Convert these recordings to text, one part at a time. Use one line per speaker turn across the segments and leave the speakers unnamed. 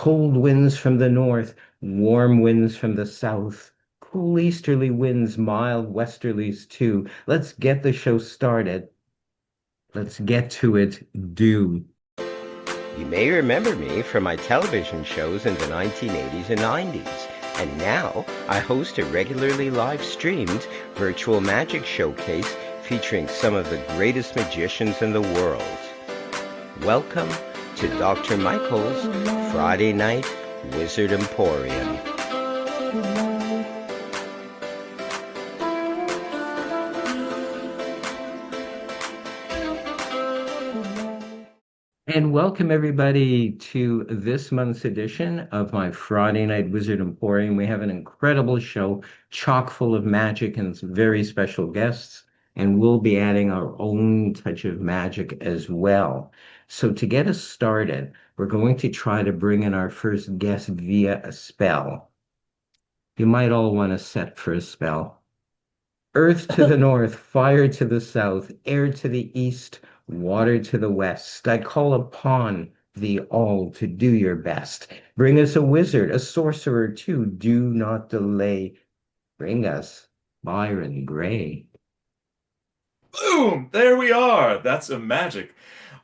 Cold winds from the north, warm winds from the south, cool easterly winds, mild westerlies too. Let's get the show started. Let's get to it. Do.
You may remember me from my television shows in the 1980s and 90s, and now I host a regularly live-streamed virtual magic showcase featuring some of the greatest magicians in the world. Welcome to Dr. Michael's Friday Night Wizard Emporium.
And welcome everybody to this month's edition of my Friday Night Wizard Emporium. We have an incredible show, chock full of magic and some very special guests, and we'll be adding our own touch of magic as well. So to get us started, we're going to try to bring in our first guest via a spell. You might all want to set for a spell. Earth to the north, fire to the south, air to the east, water to the west. I call upon thee all to do your best. Bring us a wizard, a sorcerer too. Do not delay. Bring us Byron Gray.
Boom! There we are. That's a magic.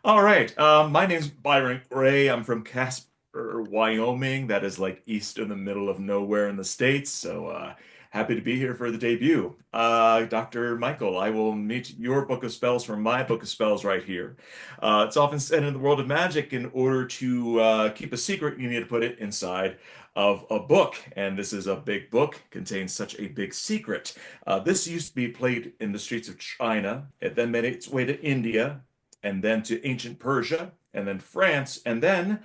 All right. My name's Byron Gray. I'm from Casper, Wyoming. That is like east in the middle of nowhere in the States. So happy to be here for the debut. Dr. Michael, I will meet your book of spells from my book of spells right here. It's often said in the world of magic, in order to keep a secret, you need to put it inside of a book. And this is a big book, contains such a big secret. This used to be played in the streets of China. It then made its way to India, and then to ancient Persia, and then France, and then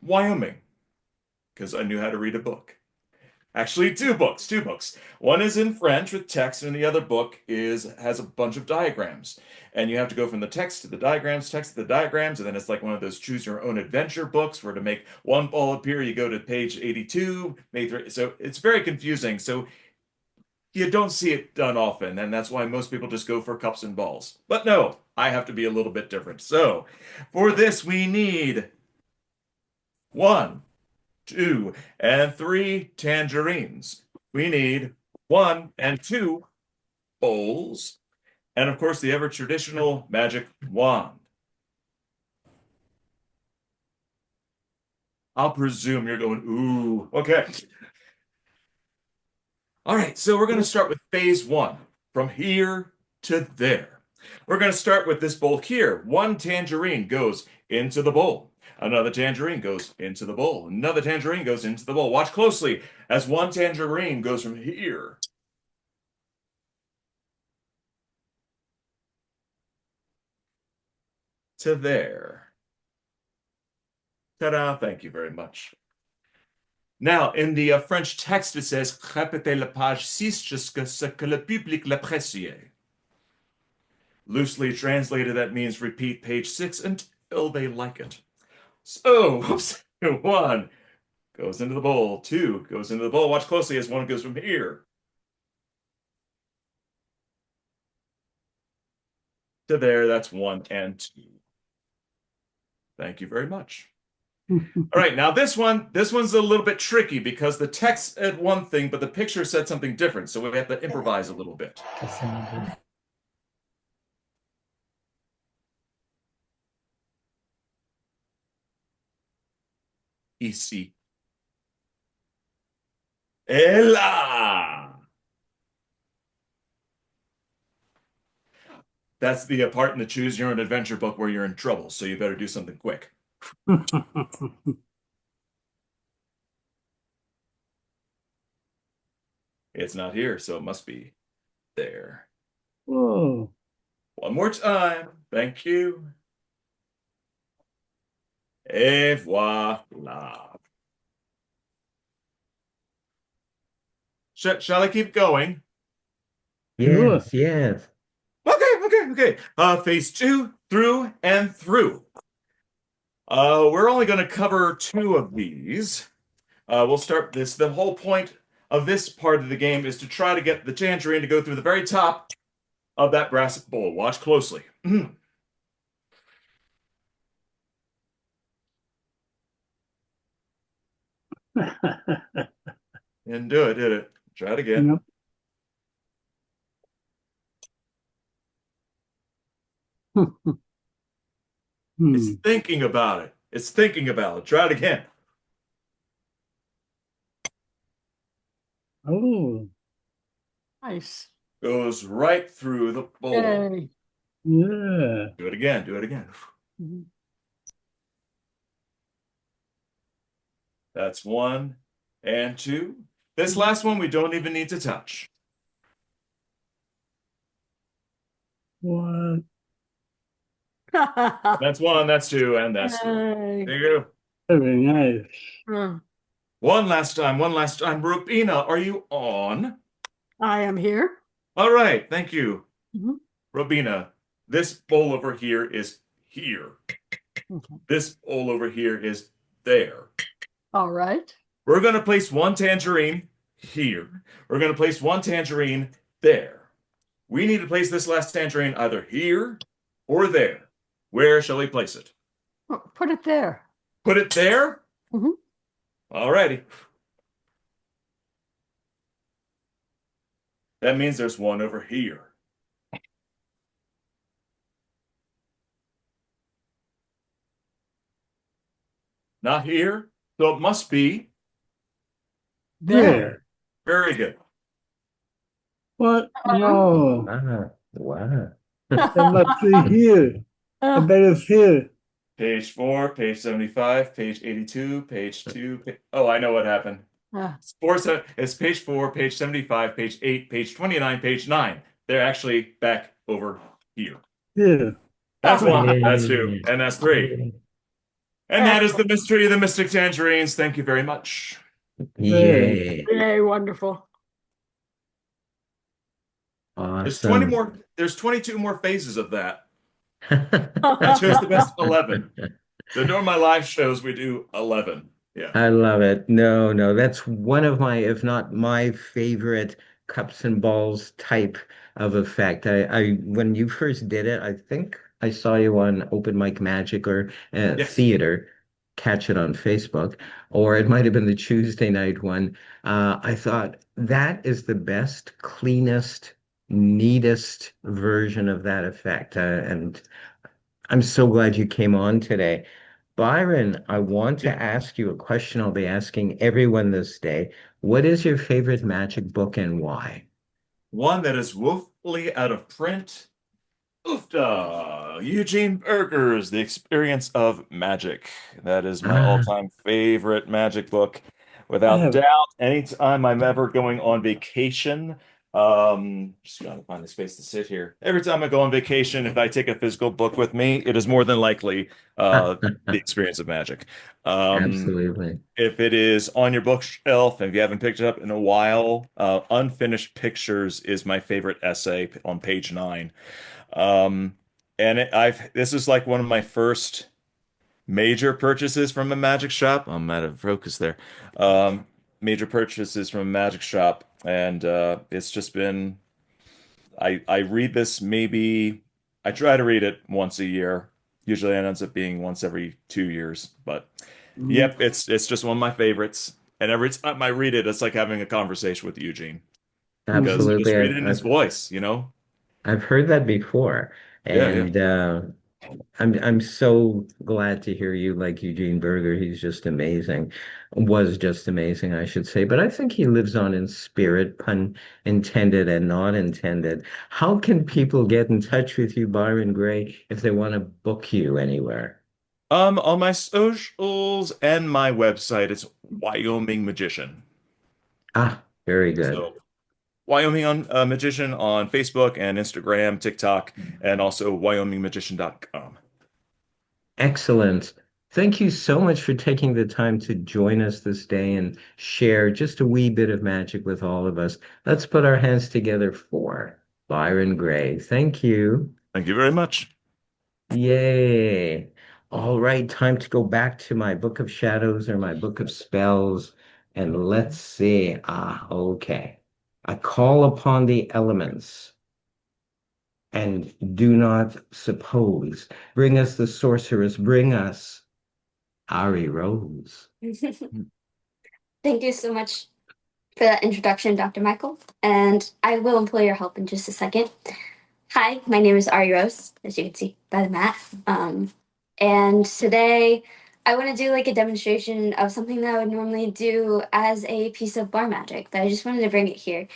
Wyoming, because I knew how to read a book. Actually, two books. One is in French with text, and the other book has a bunch of diagrams. And you have to go from the text to the diagrams, text to the diagrams, and then it's like one of those choose your own adventure books where to make one ball appear, you go to page 82, so it's very confusing. So you don't see it done often, and that's why most people just go for cups and balls. But no, I have to be a little bit different. So for this, we need 1, 2, and 3 tangerines. We need 1 and 2 bowls, and of course the ever traditional magic wand. I'll presume you're going, ooh, okay. All right, so we're going to start with phase 1, from here to there. We're going to start with this bowl here. 1 tangerine goes into the bowl. Another tangerine goes into the bowl. Another tangerine goes into the bowl. Watch closely as 1 tangerine goes from here to there. Ta-da, thank you very much. Now, in the French text, it says répétez la page 6 jusqu'à ce que le public l'apprécie. Loosely translated, that means repeat page 6 until they like it. So, 1 goes into the bowl, 2 goes into the bowl. Watch closely as 1 goes from here to there. That's 1 and 2. Thank you very much. All right, now this one's a little bit tricky because the text said one thing, but the picture said something different. So we have to improvise a little bit. Ici. Et là. That's the part in the Choose Your Own Adventure book where you're in trouble, so you better do something quick. It's not here, so it must be there.
Whoa.
One more time. Thank you. Et voila. Shall I keep going?
Yes, yes.
Okay. Phase 2, through and through. We're only going to cover 2 of these. We'll start this. The whole point of this part of the game is to try to get the tangerine to go through the very top of that brass bowl. Watch closely. Didn't do it, did it? Try it again.
Yep.
It's
Hmm.
thinking about it. It's thinking about it. Try it again.
Oh,
Nice.
Goes right through the bowl.
Yay.
yeah.
Do it again. Do it again.
Mhm.
That's one and two. This last one we don't even need to touch.
What?
That's one, that's two, and that's three.
Yay.
There you go.
Very nice.
Uh,
One last time, one last time. Rubina, are you on?
I am here.
All right, thank you.
Mhm.
Robina, this bowl over here is here.
Okay.
This bowl over here is there.
All right.
We're going to place one tangerine here. We're going to place one tangerine there. We need to place this last tangerine either here or there. Where shall we place it?
Put it there.
Put it there?
Mhm.
All righty. That means there's one over here. Not here, so it must be
There.
very good.
What? No.
Ah, wow.
It must be here. I
Uh,
bet it's here.
Page 4, page 75, page 82, page 2. Oh, I know what happened.
uh,
It's page 4, page 75, page 8, page 29, page 9. They're actually back over here.
Here.
That's one, that's two,
Yay.
and that's three. And that is the mystery of the Mystic Tangerines. Thank you very much.
There.
Yay.
Yay, wonderful.
There's 20
Awesome.
more, there's 22 more phases of that. I chose the best 11. So during my live shows, we do 11. Yeah.
I love it. No, no, that's one of my, if not my favorite cups and balls type of effect. When you first did it, I think I saw you on Open Mic Magic or
Yes.
theater, catch it on Facebook, or it might have been the Tuesday night one. I thought that is the best, cleanest, neatest version of that effect. And I'm so glad you came on today. Byron, I want to
Yeah.
ask you a question I'll be asking everyone this day. What is your favorite magic book and why?
One that is woefully out of print. Oofda! Eugene Berger's The Experience of Magic. That is my
Ah,
all-time favorite magic book.
I
Without
have.
doubt, anytime I'm ever going on vacation, just gotta find a space to sit here. Every time I go on vacation, if I take a physical book with me, it is more than likely The Experience of Magic. Um,
absolutely.
if it is on your bookshelf and if you haven't picked it up in a while, Unfinished Pictures is my favorite essay on page 9. Um, and this is like one of my first major purchases from a magic shop. I'm out of focus there. Major purchases from a magic shop, and it's just been. I read this maybe. I try to read it once a year. Usually it ends up being once every 2 years, but
Mhm.
yep, it's just one of my favorites. And every time I read it, it's like having a conversation with Eugene because you
Mhm.
just
Absolutely.
read it in his voice, you know?
I've heard that before.
Yeah, yeah.
And I'm so glad to hear you like Eugene Berger. He's just amazing. Was just amazing, I should say. But I think he lives on in spirit, pun intended and not intended. How can people get in touch with you, Byron Gray, if they want to book you anywhere?
On my socials and my website, it's Wyoming Magician.
Ah, very good.
So Wyoming on Magician on Facebook and Instagram, TikTok, and also WyomingMagician.com.
Excellent. Thank you so much for taking the time to join us this day and share just a wee bit of magic with all of us. Let's put our hands together for Byron Gray. Thank you.
Thank you very much.
Yay. All right, time to go back to my book of shadows or my book of spells. And let's see. Ah, okay. I call upon the elements and do not suppose. Bring us the sorceress, bring us Ari Rose.
Thank you so much for that introduction, Dr. Michael. And I will employ your help in just a second. Hi, my name is Ari Rose, as you can see by the mat. And today I want to do like a demonstration of something that I would normally do as a piece of bar magic, but I just wanted to bring it here.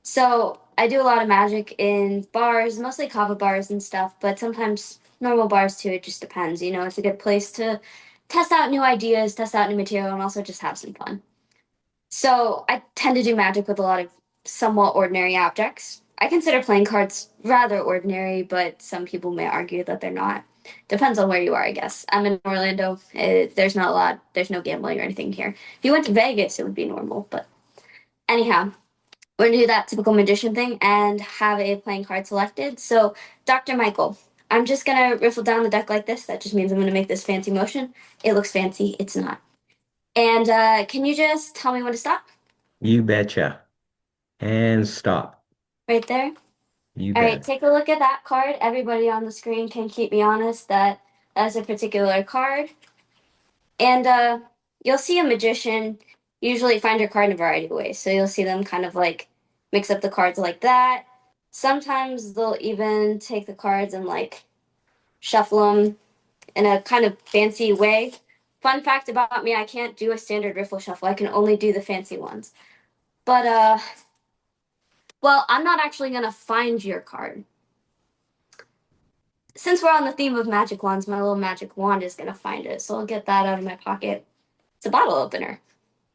So I do a lot of magic in bars, mostly kava bars and stuff, but sometimes normal bars too. It just depends. You know, it's a good place to test out new ideas, test out new material, and also just have some fun. So I tend to do magic with a lot of somewhat ordinary objects. I consider playing cards rather ordinary, but some people may argue that they're not. Depends on where you are, I guess. I'm in Orlando. There's not a lot. There's no gambling or anything here. If you went to Vegas, it would be normal. But anyhow, we're gonna do that typical magician thing and have a playing card selected. So, Dr. Michael, I'm just gonna riffle down the deck like this. That just means I'm gonna make this fancy motion. It looks fancy. It's not. And can you just tell me when to stop?
You betcha. And stop.
Right there.
You
All right,
bet.
take a look at that card. Everybody on the screen can keep me honest that that's a particular card. And you'll see a magician usually find your card in a variety of ways. So you'll see them kind of like mix up the cards like that. Sometimes they'll even take the cards and like shuffle them in a kind of fancy way. Fun fact about me, I can't do a standard riffle shuffle. I can only do the fancy ones. But well, I'm not actually gonna find your card. Since we're on the theme of magic wands, my little magic wand is gonna find it. So I'll get that out of my pocket. It's a bottle opener.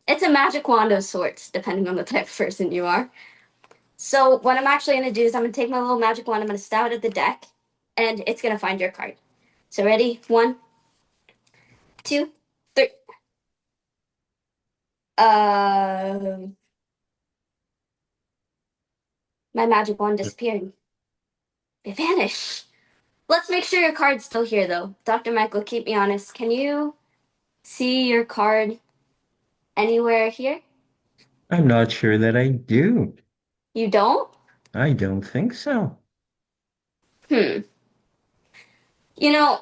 It's a magic wand of sorts, depending on the type of person you are. So what I'm actually gonna do is I'm gonna take my little magic wand, I'm gonna stab it at the deck, and it's gonna find your card. So ready? One, two, three. My magic wand disappeared. It vanished. Let's make sure your card's still here, though. Dr. Michael, keep me honest. Can you see your card anywhere here?
I'm not sure that I do.
You don't?
I don't think so.
Hmm. You know,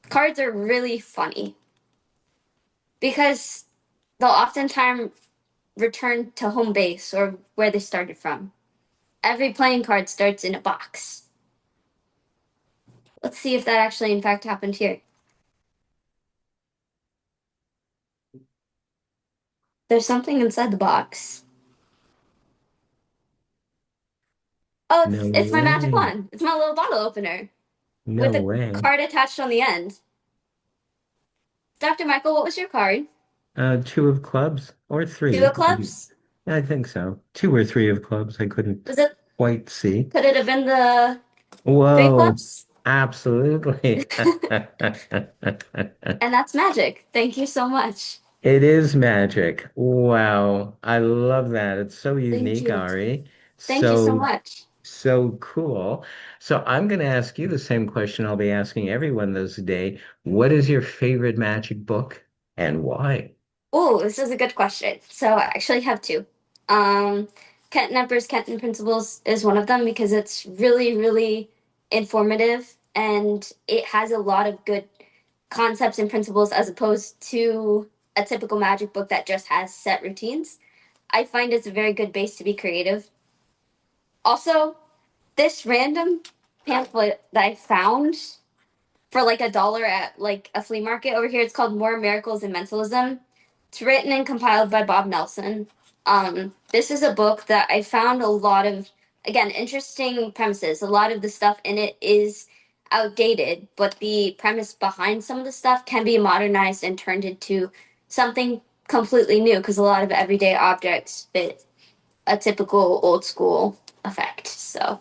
cards are really funny because they'll oftentimes return to home base or where they started from. Every playing card starts in a box. Let's see if that actually, in fact, happened here. There's something inside the box. Oh,
No
it's my magic
way.
wand. It's my little bottle opener
No
with a
way.
card attached on the end. Dr. Michael, what was your card?
Two of clubs or
Two
three.
of clubs?
I think so. Two or three of clubs. I couldn't
Was it?
quite see.
Could it have been the three
Whoa,
clubs?
absolutely.
And that's magic. Thank you so much.
It is magic. Wow. I love that. It's so
Thank
unique,
you.
Ari.
Thank you so
So,
much.
so cool. So I'm going to ask you the same question I'll be asking everyone this day. What is your favorite magic book and why?
Oh, this is a good question. So I actually have two. Um, Kenton Epper's Kenton Principles is one of them because it's really, really informative and it has a lot of good concepts and principles as opposed to a typical magic book that just has set routines. I find it's a very good base to be creative. Also, this random pamphlet that I found for like $1 at like a flea market over here. It's called More Miracles in Mentalism. It's written and compiled by Bob Nelson. This is a book that I found a lot of, again, interesting premises. A lot of the stuff in it is outdated, but the premise behind some of the stuff can be modernized and turned into something completely new because a lot of everyday objects fit a typical old school effect. So,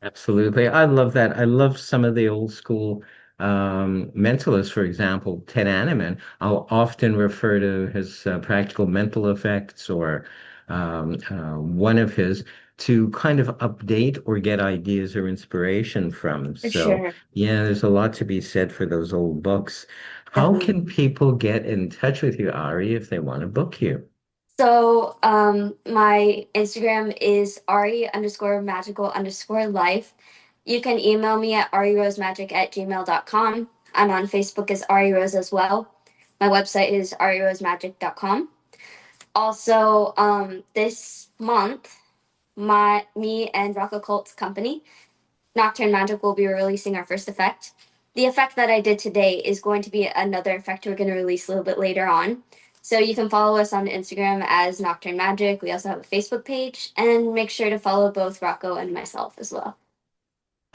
Absolutely. I love that. I love some of the old school mentalists, for example, Ted Anneman. I'll often refer to his practical mental effects or one of his to kind of update or get ideas or inspiration from.
for
So,
sure,
yeah, there's a lot to be said for those old books. How
definitely.
can people get in touch with you, Ari, if they want to book you?
So, my Instagram is Ari underscore magical underscore life. You can email me at arirosemagic@gmail.com. I'm on Facebook as Ari Rose as well. My website is ariosmagic.com. Also, this month, me and Rock Occult's company, Nocturne Magic, will be releasing our first effect. The effect that I did today is going to be another effect we're going to release a little bit later on. So you can follow us on Instagram as Nocturne Magic. We also have a Facebook page, and make sure to follow both Rocco and myself as well.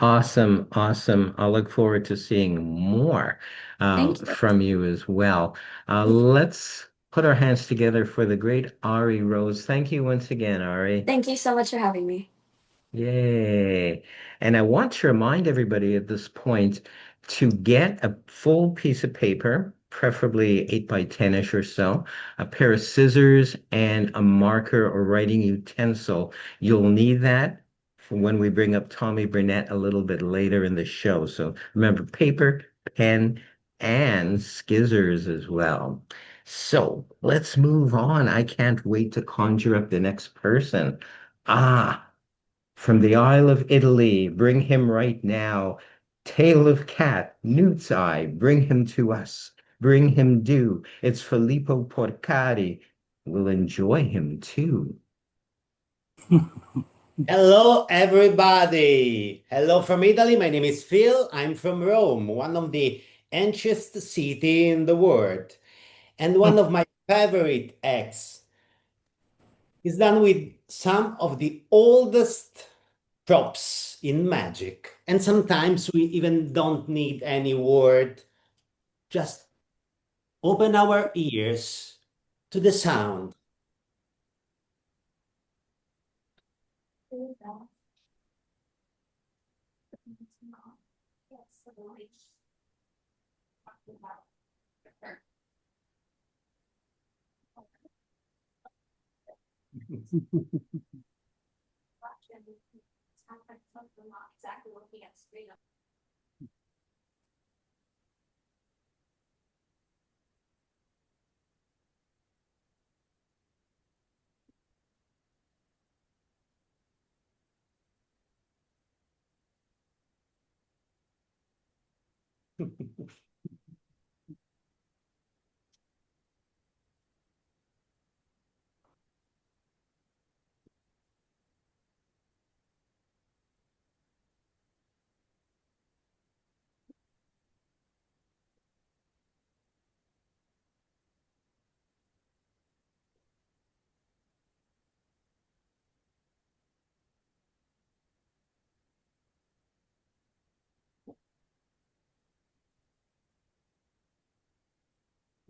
Awesome, awesome. I'll look forward to seeing more
Thank you.
from you as well. Let's put our hands together for the great Ari Rose. Thank you once again, Ari.
Thank you so much for having me.
Yay. And I want to remind everybody at this point to get a full piece of paper, preferably 8 by 10-ish or so, a pair of scissors, and a marker or writing utensil. You'll need that for when we bring up Tommy Burnett a little bit later in the show. So remember, paper, pen, and scissors as well. So let's move on. I can't wait to conjure up the next person. Ah. From the Isle of Italy, bring him right now. Tale of Cat, Newt's Eye, bring him to us. Bring him due. It's Filippo Porcari. We'll enjoy him too.
Hello, everybody. Hello from Italy. My name is Phil. I'm from Rome, one of the ancientest city in the world. And one of my favorite acts is done with some of the oldest props in magic. And sometimes we even don't need any word, just open our ears to the sound.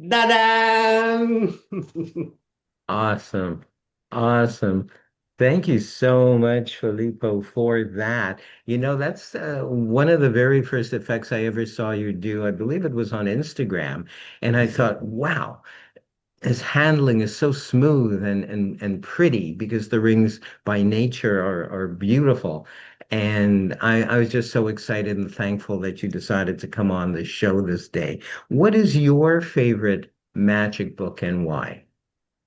Da-da!
Awesome. Awesome. Thank you so much, Filippo, for that. You know, that's one of the very first effects I ever saw you do. I believe it was on Instagram. And I thought, wow, his handling is so smooth and pretty because the rings by nature are beautiful. And I was just so excited and thankful that you decided to come on the show this day. What is your favorite magic book and why?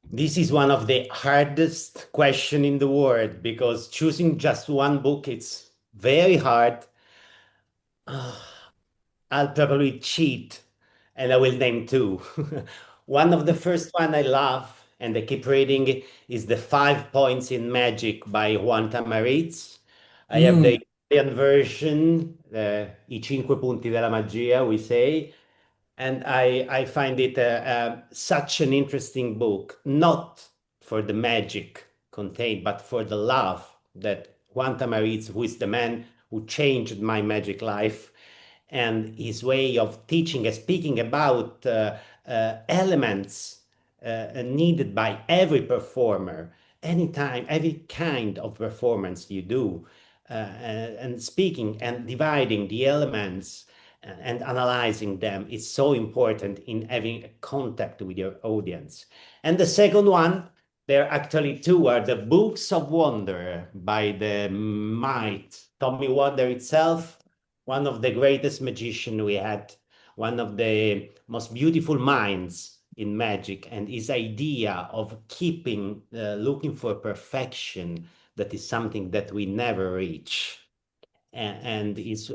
This is one of the hardest question in the world because choosing just one book, it's very hard. I'll probably cheat and I will name two. One of the first one I love and I keep reading is The 5 Points in Magic by Juan Tamariz. I have the Italian version, I 5 punti della magia, we say, and I find it such an interesting book, not for the magic contained, but for the love that Juan Tamariz, who is the man who changed my magic life, and his way of teaching and speaking about elements needed by every performer, anytime, every kind of performance you do, and speaking and dividing the elements and analyzing them is so important in having a contact with your audience. And the second one, there are actually two, are the Books of Wonder by the might Tommy Wonder itself, one of the greatest magician we had, one of the most beautiful minds in magic, and his idea of keeping looking for perfection, that is something that we never reach. And it's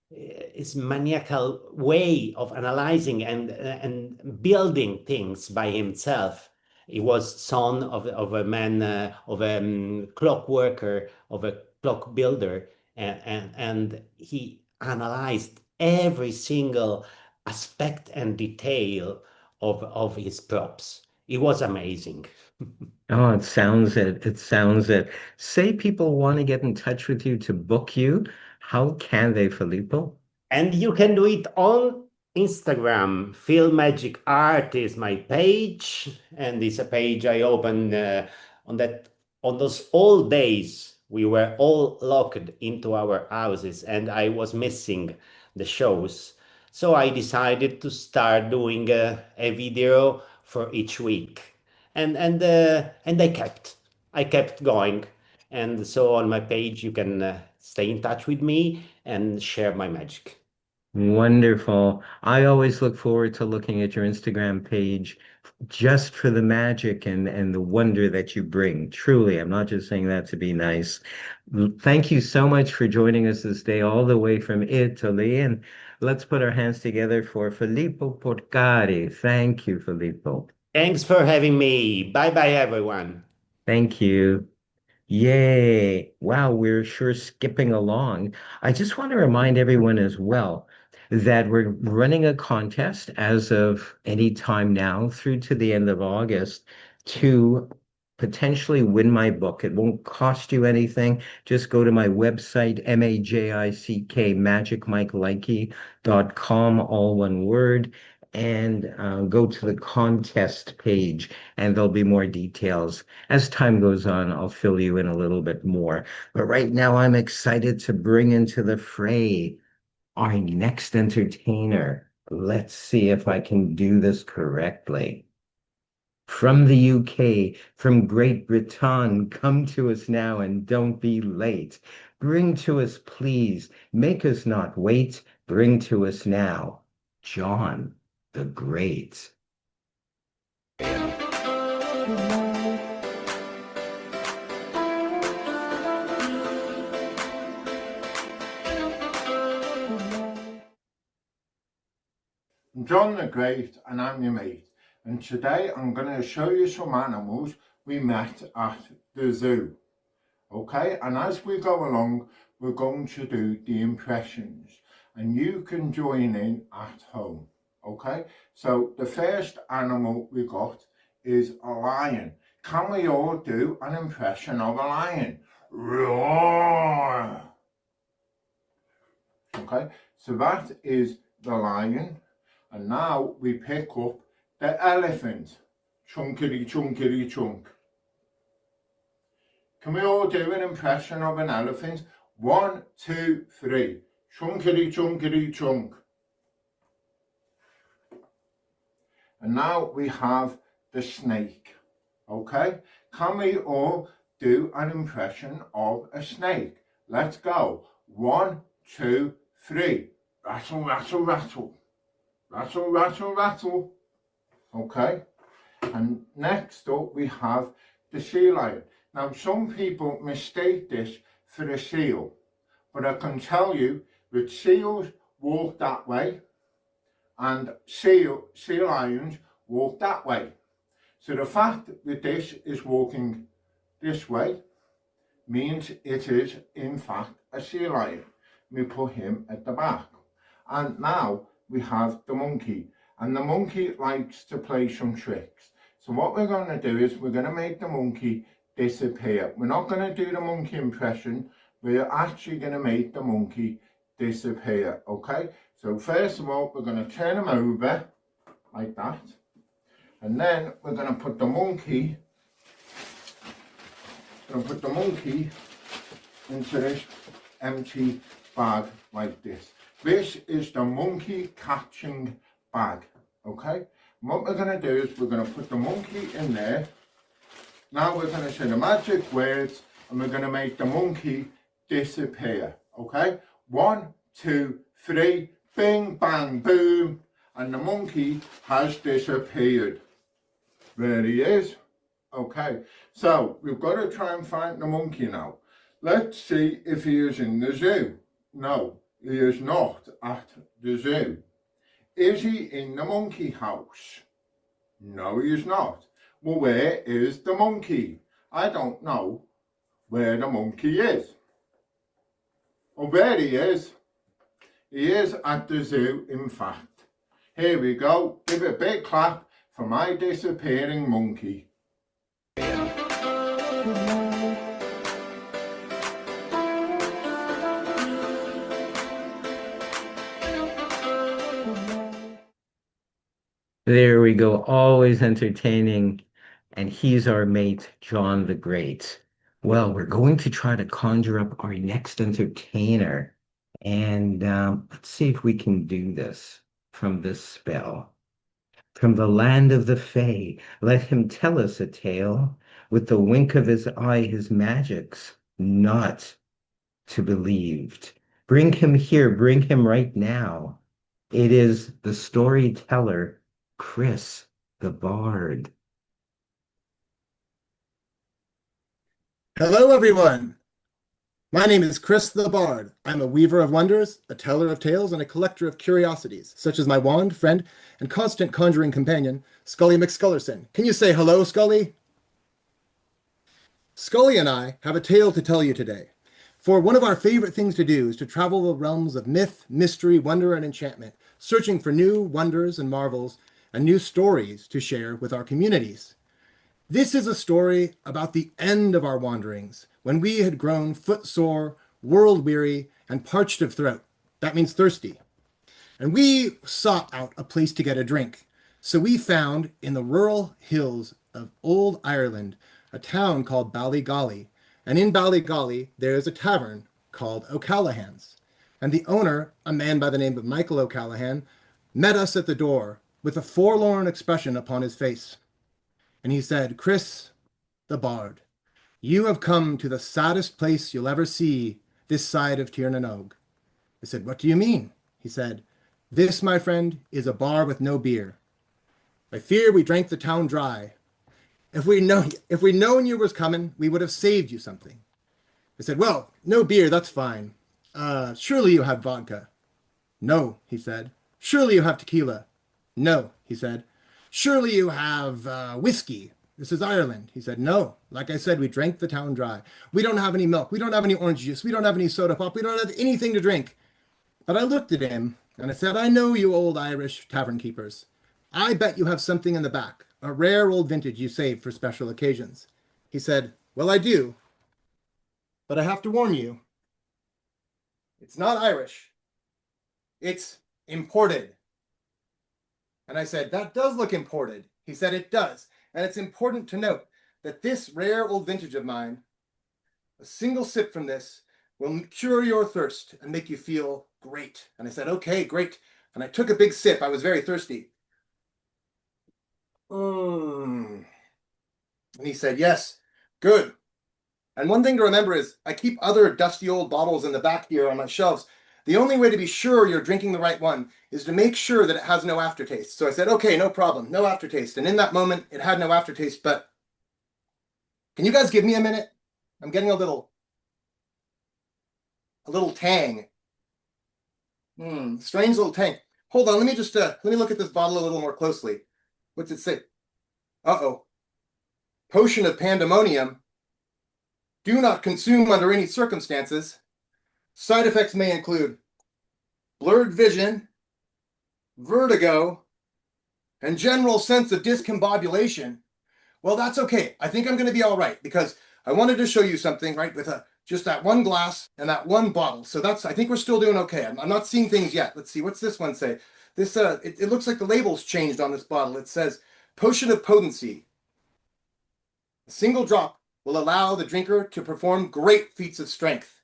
his maniacal way of analyzing and building things by himself. He was son of a man, of a clock worker, of a clock builder, and he analyzed every single aspect and detail of his props. It was amazing.
Oh, it sounds it. It sounds it. Say people want to get in touch with you to book you. How can they, Filippo?
And you can do it on Instagram. Film Magic Art is my page, and it's a page I opened on that on those old days. We were all locked into our houses, and I was missing the shows. So I decided to start doing a video for each week, and I kept going. And so on my page, you can stay in touch with me and share my magic.
Wonderful. I always look forward to looking at your Instagram page just for the magic and the wonder that you bring. Truly, I'm not just saying that to be nice. Thank you so much for joining us this day, all the way from Italy. And let's put our hands together for Filippo Porcari. Thank you, Filippo.
Thanks for having me. Bye bye, everyone.
Thank you. Yay. Wow, we're sure skipping along. I just want to remind everyone as well that we're running a contest as of any time now through to the end of August to potentially win my book. It won't cost you anything. Just go to my website, MAJICK, magicmikelikey.com, all one word, and go to the contest page, and there'll be more details. As time goes on, I'll fill you in a little bit more. But right now, I'm excited to bring into the fray our next entertainer. Let's see if I can do this correctly. From the UK, from Great Britain, come to us now and don't be late. Bring to us, please, make us not wait. Bring to us now, John the Great.
I'm John the Great and I'm your mate, and today I'm going to show you some animals we met at the zoo. Okay, and as we go along we're going to do the impressions and you can join in at home. Okay, so the first animal we got is a lion. Can we all do an impression of a lion? Roar! Okay, so that is the lion. And now we pick up the elephant. Chunkity, chunkity, chunk. Can we all do an impression of an elephant? 1, 2, 3. Chunkity, chunkity, chunk. And now we have the snake. Okay? Can we all do an impression of a snake? Let's go. 1, 2, 3. Rattle, rattle, rattle. Rattle, rattle, rattle. Okay, and next up we have the sea lion. Now some people mistake this for a seal, but I can tell you that seals walk that way and sea lions walk that way. So the fact that this is walking this way means it is in fact a sea lion. We put him at the back. And now we have the monkey, and the monkey likes to play some tricks. So what we're going to do is we're going to make the monkey disappear. We're not going to do the monkey impression, we're actually going to make the monkey disappear. Okay, so first of all we're going to turn him over like that, and then we're going to put the monkey into this empty bag like this. This is the monkey catching bag, okay? And what we're going to do is we're going to put the monkey in there. Now we're going to say the magic words and we're going to make the monkey disappear, okay? 1, 2, 3, bing, bang, boom, and the monkey has disappeared. There he is. Okay, so we've got to try and find the monkey now. Let's see if he is in the zoo. No. He is not at the zoo. Is he in the monkey house? No, he is not. Well, where is the monkey? I don't know where the monkey is. Oh, there he is. He is at the zoo, in fact. Here we go. Give a big clap for my disappearing monkey.
There we go. Always entertaining. And he's our mate, John the Great. Well, we're going to try to conjure up our next entertainer. And let's see if we can do this from this spell. From the land of the Fae, let him tell us a tale. With the wink of his eye, his magic's not to believed. Bring him here, bring him right now. It is the storyteller, Chris the Bard.
Hello, everyone. My name is Chris the Bard. I'm a weaver of wonders, a teller of tales, and a collector of curiosities, such as my wand, friend, and constant conjuring companion, Scully McScullerson. Can you say hello, Scully? Scully and I have a tale to tell you today. For one of our favorite things to do is to travel the realms of myth, mystery, wonder, and enchantment, searching for new wonders and marvels and new stories to share with our communities. This is a story about the end of our wanderings, when we had grown footsore, world-weary, and parched of throat. That means thirsty. And we sought out a place to get a drink. So we found in the rural hills of old Ireland a town called Ballygolly. And in Ballygolly, there is a tavern called O'Callahan's. And the owner, a man by the name of Michael O'Callahan, met us at the door with a forlorn expression upon his face. And he said, "Chris, the Bard, you have come to the saddest place you'll ever see this side of Tir na Nog." I said, "What do you mean?" He said, "This, my friend, is a bar with no beer. I fear we drank the town dry. If we'd known you was coming, we would have saved you something." I said, "Well, no beer, that's fine. Surely you have vodka." "No," he said. "Surely you have tequila." "No," he said. "Surely you have whiskey. This is Ireland." He said, "No. Like I said, we drank the town dry. We don't have any milk. We don't have any orange juice. We don't have any soda pop. We don't have anything to drink." But I looked at him and I said, "I know you old Irish tavern keepers. I bet you have something in the back, a rare old vintage you save for special occasions." He said, "Well, I do. But I have to warn you, it's not Irish. It's imported." And I said, "That does look imported." He said, "It does. And it's important to note that this rare old vintage of mine, a single sip from this will cure your thirst and make you feel great." And I said, "Okay, great." And I took a big sip. I was very thirsty. And he said, "Yes, good. And one thing to remember is I keep other dusty old bottles in the back here on my shelves. The only way to be sure you're drinking the right one is to make sure that it has no aftertaste." So I said, "Okay, no problem, no aftertaste." And in that moment, it had no aftertaste, but can you guys give me a minute? I'm getting a little tang. Strange little tang. Hold on, let me just, let me look at this bottle a little more closely. What's it say? Uh-oh. Potion of pandemonium. Do not consume under any circumstances. Side effects may include blurred vision, vertigo, and general sense of discombobulation. Well, that's okay. I think I'm going to be all right because I wanted to show you something, right, with just that one glass and that one bottle. So I think we're still doing okay. I'm not seeing things yet. Let's see. What's this one say? This, it looks like the label's changed on this bottle. It says potion of potency. A single drop will allow the drinker to perform great feats of strength.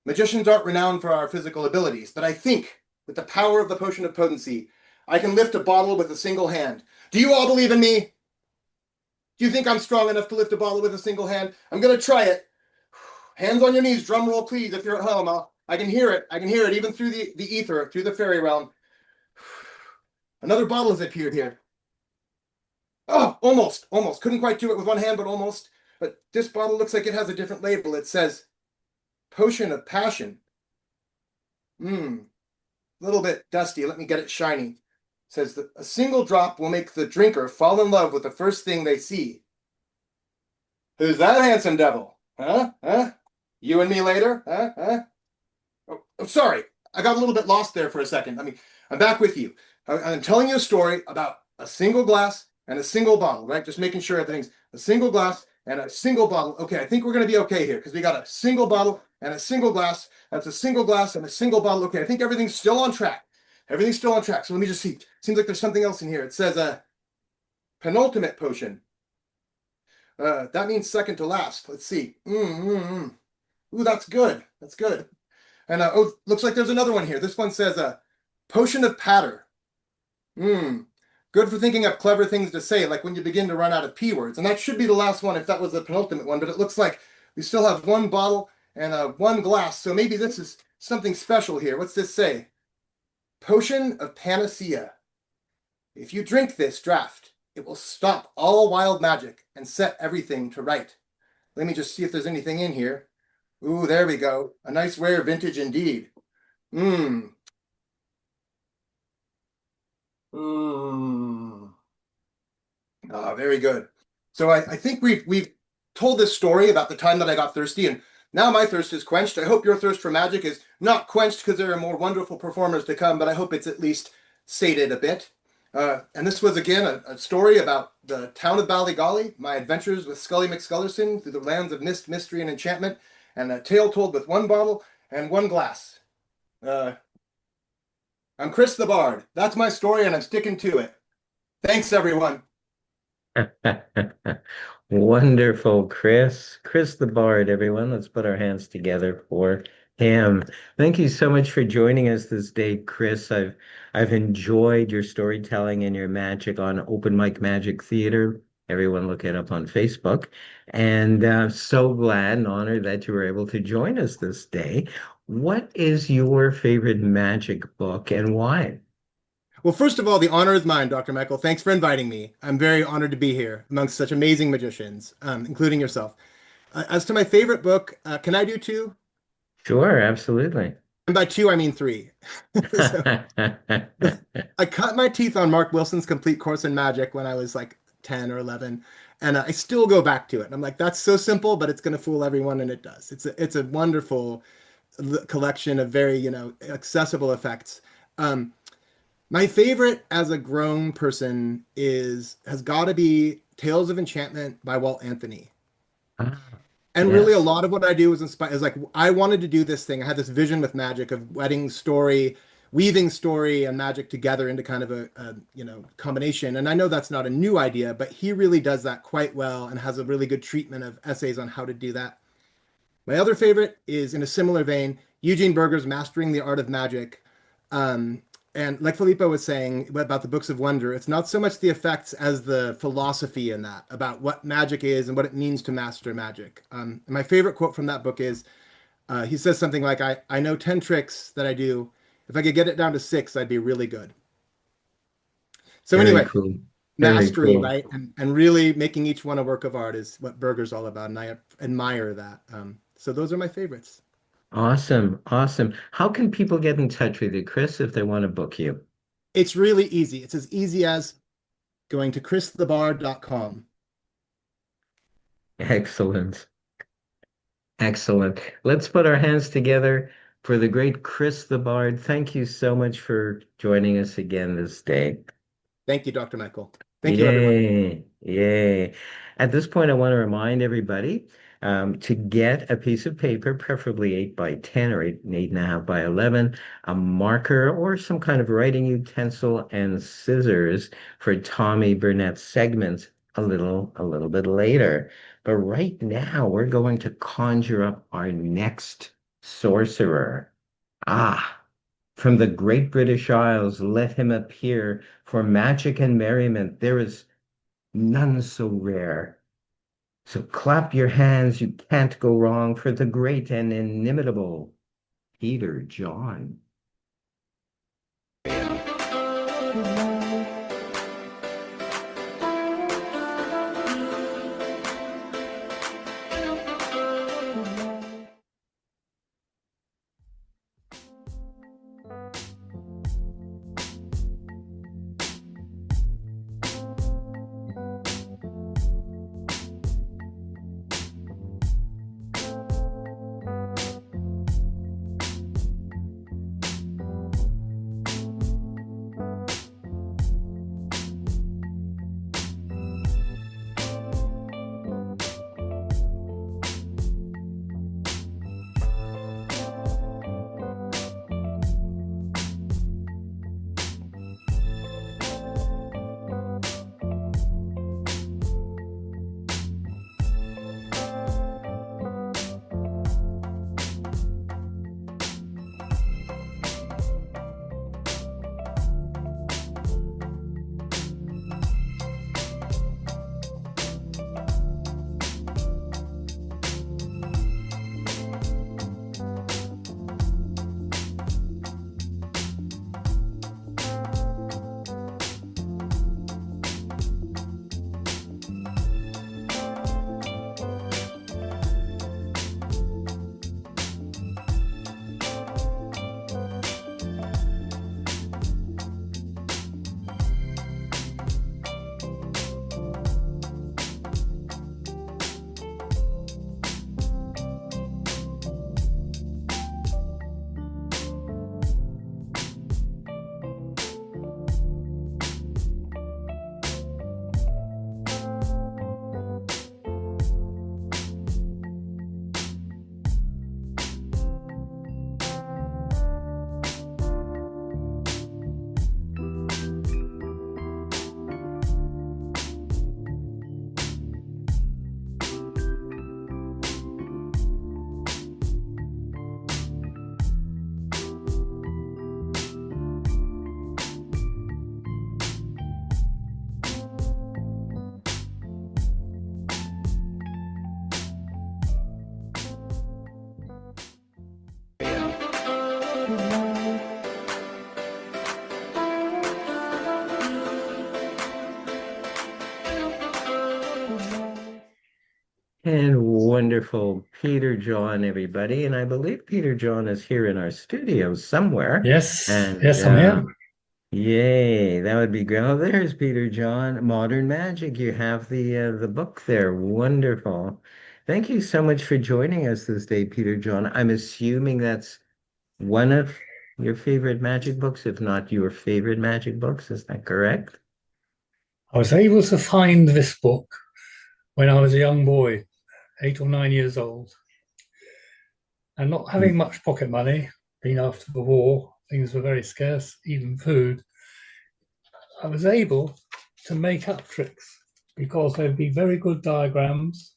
Magicians aren't renowned for our physical abilities, but I think with the power of the potion of potency, I can lift a bottle with a single hand. Do you all believe in me? Do you think I'm strong enough to lift a bottle with a single hand? I'm going to try it. Hands on your knees, drum roll, please, if you're at home. I can hear it. I can hear it even through the ether, through the fairy realm. Another bottle has appeared here. Oh, almost. Couldn't quite do it with one hand, but almost. But this bottle looks like it has a different label. It says Potion of Passion. A little bit dusty. Let me get it shiny. It says that a single drop will make the drinker fall in love with the first thing they see. Who's that handsome devil? Huh? Huh? You and me later? Huh? Huh? Oh, I'm sorry. I got a little bit lost there for a second. I'm back with you. I'm telling you a story about a single glass and a single bottle, right? Just making sure everything's a single glass and a single bottle. Okay, I think we're going to be okay here because we got a single bottle and a single glass. That's a single glass and a single bottle. Okay, I think everything's still on track. Everything's still on track. So let me just see. Seems like there's something else in here. It says a penultimate potion. That means second to last. Let's see. Ooh, that's good. That's good. And oh, looks like there's another one here. This one says a potion of patter. Good for thinking up clever things to say, like when you begin to run out of P words. And that should be the last one if that was the penultimate one, but it looks like we still have one bottle and one glass. So maybe this is something special here. What's this say? Potion of panacea. If you drink this draught, it will stop all wild magic and set everything to right. Let me just see if there's anything in here. Ooh, there we go. A nice rare vintage indeed. Ah, very good. So I think we've told this story about the time that I got thirsty, and now my thirst is quenched. I hope your thirst for magic is not quenched because there are more wonderful performers to come, but I hope it's at least sated a bit. And this was again a story about the town of Ballygolly, my adventures with Scully McScullerson through the lands of mist, mystery, and enchantment, and a tale told with one bottle and one glass. I'm Chris the Bard. That's my story, and I'm sticking to it. Thanks, everyone.
Wonderful, Chris. Chris the Bard, everyone. Let's put our hands together for him. Thank you so much for joining us this day, Chris. I've enjoyed your storytelling and your magic on Open Mic Magic Theater. Everyone look it up on Facebook. And so glad and honored that you were able to join us this day. What is your favorite magic book and why?
Well, first of all, the honor is mine, Dr. Michael. Thanks for inviting me. I'm very honored to be here amongst such amazing magicians, including yourself. As to my favorite book, can I do two?
Sure, absolutely.
And by two, I mean three. So, I cut my teeth on Mark Wilson's Complete Course in Magic when I was like 10 or 11, and I still go back to it. And I'm like, that's so simple, but it's going to fool everyone, and it does. It's a wonderful collection of very, accessible effects. My favorite as a grown person has got to be Tales of Enchantment by Walt Anthony.
Ah,
And really, a
yes.
lot of what I do is inspired. Is like I wanted to do this thing. I had this vision with magic of wedding story, weaving story and magic together into kind of a combination. And I know that's not a new idea, but he really does that quite well and has a really good treatment of essays on how to do that. My other favorite is in a similar vein, Eugene Berger's Mastering the Art of Magic. And like Filippo was saying about the Books of Wonder, it's not so much the effects as the philosophy in that, about what magic is and what it means to master magic. And my favorite quote from that book is, he says something like, I know 10 tricks that I do. If I could get it down to 6, I'd be really good. So
Very
anyway,
cool. Very
mastery,
cool.
right? And really making each one a work of art is what Berger's all about. And I admire that. So those are my favorites.
Awesome. Awesome. How can people get in touch with you, Chris, if they want to book you?
It's really easy. It's as easy as going to christhebard.com.
Excellent. Excellent. Let's put our hands together for the great Chris the Bard. Thank you so much for joining us again this day.
Thank you, Dr. Michael. Thank you, everyone.
Yay, yay. At this point, I want to remind everybody to get a piece of paper, preferably 8 by 10 or 8.5 by 11, a marker or some kind of writing utensil and scissors for Tommy Burnett's segments a little bit later. But right now, we're going to conjure up our next sorcerer. Ah. From the great British Isles, let him appear, for magic and merriment there is none so rare. So clap your hands, you can't go wrong, for the great and inimitable Peter John. And wonderful Peter John, everybody. And I believe Peter John is here in our studio somewhere.
Yes,
And
yes, I'm here.
yay, that would be great. Oh, there's Peter John, Modern Magic. You have the book there. Wonderful. Thank you so much for joining us this day, Peter John. I'm assuming that's one of your favorite magic books, if not your favorite magic books. Is that correct?
I was able to find this book when I was a young boy, 8 or 9 years old, and not having much pocket money, being after the war, things were very scarce, even food. I was able to make up tricks because there'd be very good diagrams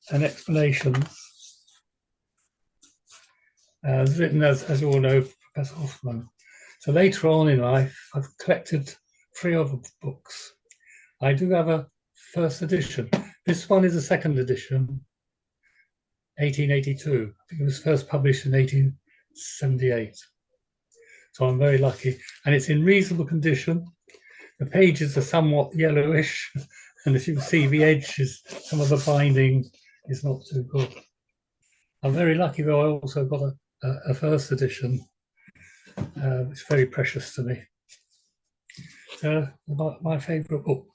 and explanations, written as you all know, Professor Hoffman. So later on in life, I've collected 3 other books. I do have a first edition. This one is a second edition, 1882. I think it was first published in 1878. So I'm very lucky. And it's in reasonable condition. The pages are somewhat yellowish. And as you can see, the edges, some of the binding is not too good. I'm very lucky, though. I also got a first edition. It's very precious to me. My favorite book.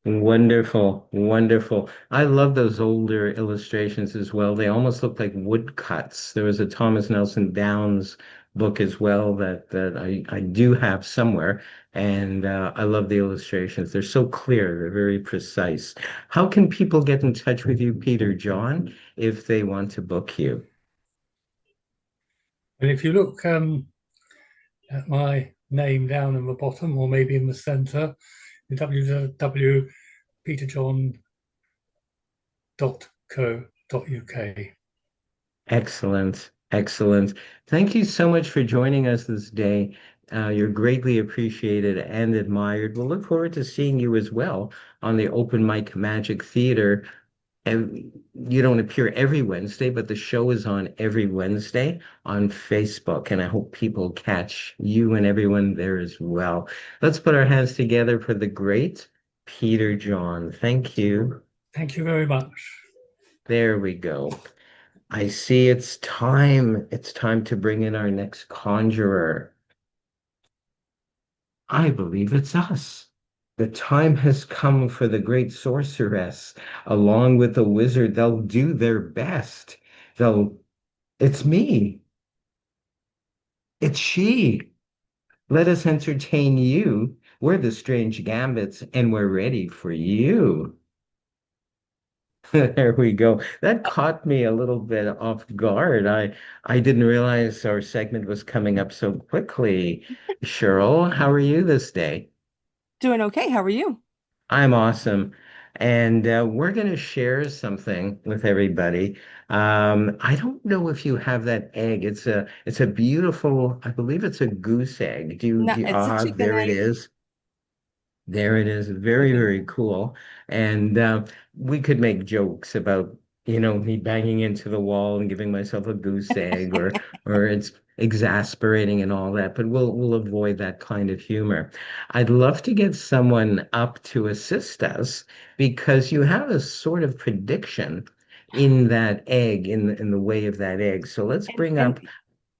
Wonderful, wonderful. I love those older illustrations as well. They almost look like woodcuts. There was a Thomas Nelson Downes book as well that I do have somewhere, and I love the illustrations. They're so clear, they're very precise. How can people get in touch with you, Peter John, if they want to book you?
And if you look at my name down in the bottom, or maybe in the center, www.peterjohn.co.uk.
Excellent, excellent. Thank you so much for joining us this day. You're greatly appreciated and admired. We'll look forward to seeing you as well on the Open Mic Magic Theater. And you don't appear every Wednesday, but the show is on every Wednesday on Facebook. And I hope people catch you and everyone there as well. Let's put our hands together for the great Peter John. Thank you.
Thank you very much.
There we go. I see it's time. It's time to bring in our next conjurer. I believe it's us. The time has come for the great sorceress. Along with the wizard, they'll do their best. It's me. It's she. Let us entertain you. We're the Strange Gambits, and we're ready for you. There we go. That caught me a little bit off guard. I didn't realize our segment was coming up so quickly. Cheryl, how are you this day?
Doing okay. How are you?
I'm awesome. And we're going to share something with everybody. I don't know if you have that egg. It's a beautiful, I believe it's a goose egg.
No, it's a chicken
There it
egg.
is. There it is. Very, very cool. And we could make jokes about, me banging into the wall and giving myself a goose egg or it's exasperating and all that, but we'll avoid that kind of humor. I'd love to get someone up to assist us because you have a sort of prediction in that egg, in the way of that egg. So let's bring
And
up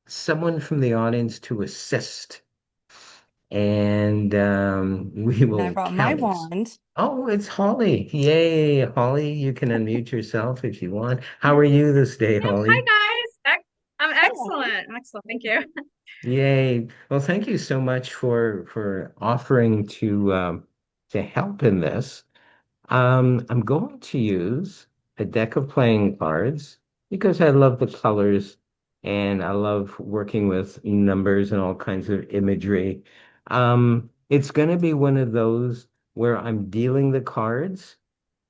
someone from the audience to assist and we
I
will
brought my
count.
wand.
Oh, it's Holly. Yay, Holly, you can unmute yourself if you want. How are you this day,
Yep. Hi
Holly?
guys. I'm
Hello.
excellent. I'm excellent. Thank you.
Yay. Well, thank you so much for offering to help in this. I'm going to use a deck of playing cards because I love the colors and I love working with numbers and all kinds of imagery. It's going to be one of those where I'm dealing the cards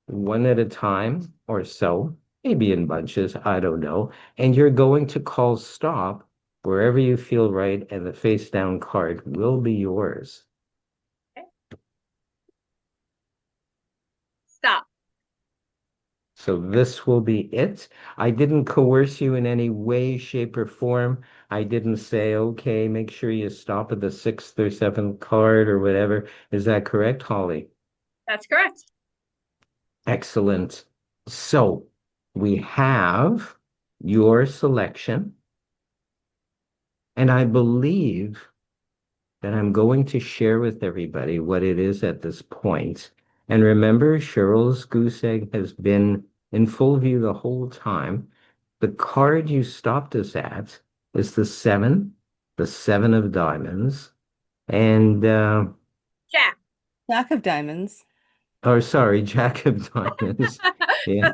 one at a time or so, maybe in bunches, I don't know. And you're going to call stop wherever you feel right, and the face down card will be yours.
Stop.
So this will be it. I didn't coerce you in any way, shape, or form. I didn't say, okay, make sure you stop at the sixth or seventh card or whatever. Is that correct, Holly?
That's correct.
Excellent. So we have your selection, and I believe that I'm going to share with everybody what it is at this point. And remember, Cheryl's goose egg has been in full view the whole time. The card you stopped us at is the seven of diamonds, and
Jack.
Jack of diamonds.
or sorry, Jack of diamonds. Yeah.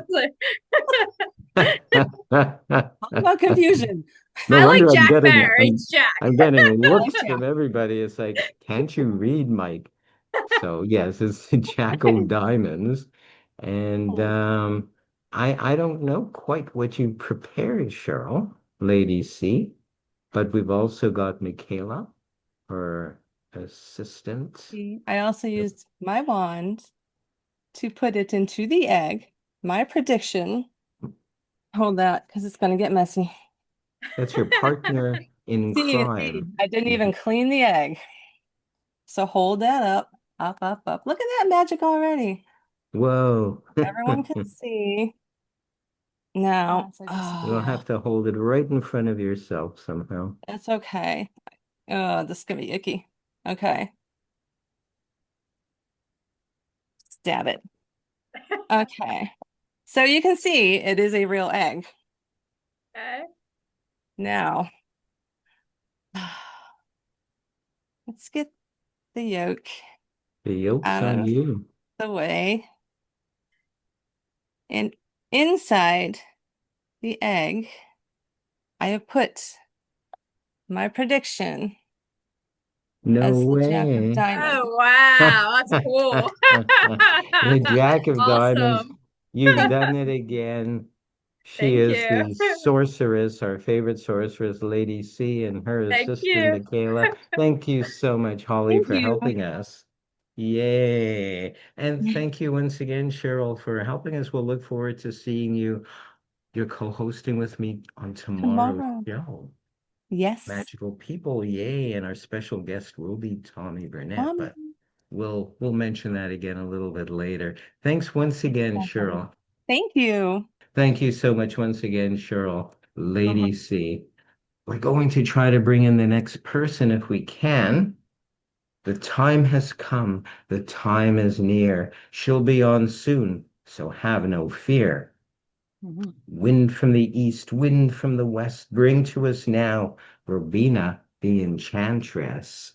About confusion.
No
I like
wonder I'm
Jack
getting
better. It's Jack.
I'm getting
I
looks
like
from
Jack.
everybody. It's like, can't you read, Mike? So yes, it's Jack of Diamonds. And I don't know quite what you prepared, Cheryl, Lady C, but we've also got Michaela, her assistant.
I also used my wand to put it into the egg. My prediction. Hold that because it's going to get messy.
That's your partner in
See,
crime.
I didn't even clean the egg. So hold that up, up, up, up. Look at that magic already.
Whoa.
Everyone can see. Now,
You'll have to hold it right in front of yourself somehow.
that's okay. Oh, this is gonna be icky. Okay. Stab it. Okay. So you can see it is a real egg.
Okay.
Now, let's get the yolk
The yolk's
out
on
of
you.
the way. And inside the egg, I have put my prediction
No
as the Jack of
way.
Diamonds.
Oh, wow. That's cool.
The Jack of Diamonds,
Awesome.
you've done it again. She
Thank
is
you.
the sorceress, our favorite sorceress, Lady C, and her
Thank
assistant,
you.
Michaela. Thank you so much, Holly,
Thank
for
you.
helping us. Yay. And thank you once again, Cheryl, for helping us. We'll look forward to seeing you. You're co-hosting with me on tomorrow's
Tomorrow.
show.
Yes.
Magical People, yay. And our special guest will be Tommy Burnett, but
Mommy.
we'll mention that again a little bit later. Thanks once again, Cheryl.
Thank you.
Thank you so much once again, Cheryl. Lady C. We're going to try to bring in the next person if we can. The time has come. The time is near. She'll be on soon, so have no fear. Wind from the east, wind from the west, bring to us now Robina the Enchantress.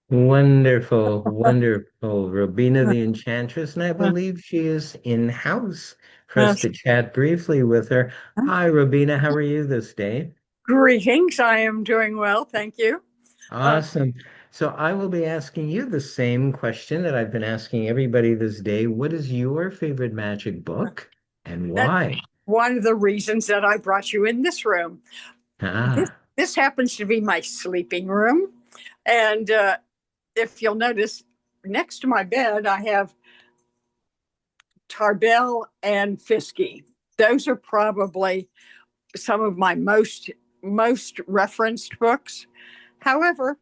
Wonderful, wonderful. Robina the Enchantress, and I believe she is in-house for us
Yes.
to chat briefly with her. Hi, Robina, how are you this day?
Greetings. I am doing well. Thank you.
Awesome. So I will be asking you the same question that I've been asking everybody this day. What is your favorite magic book and
That's
why?
one of the reasons that I brought you in this room. This,
Ah,
this happens to be my sleeping room. And if you'll notice, next to my bed, I have Tarbell and Fiske. Those are probably some of my most referenced books. However,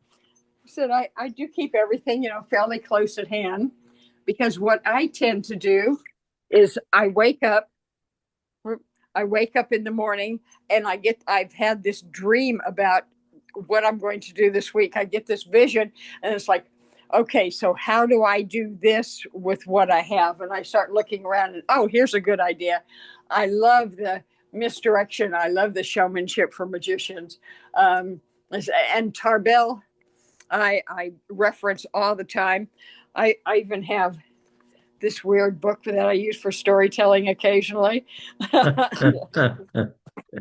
said I do keep everything, fairly close at hand, because what I tend to do is I wake up in the morning and I've had this dream about what I'm going to do this week. I get this vision and it's like, okay, so how do I do this with what I have? And I start looking around and, oh, here's a good idea. I love the misdirection. I love the showmanship for magicians. And Tarbell, I reference all the time. I even have this weird book that I use for storytelling occasionally.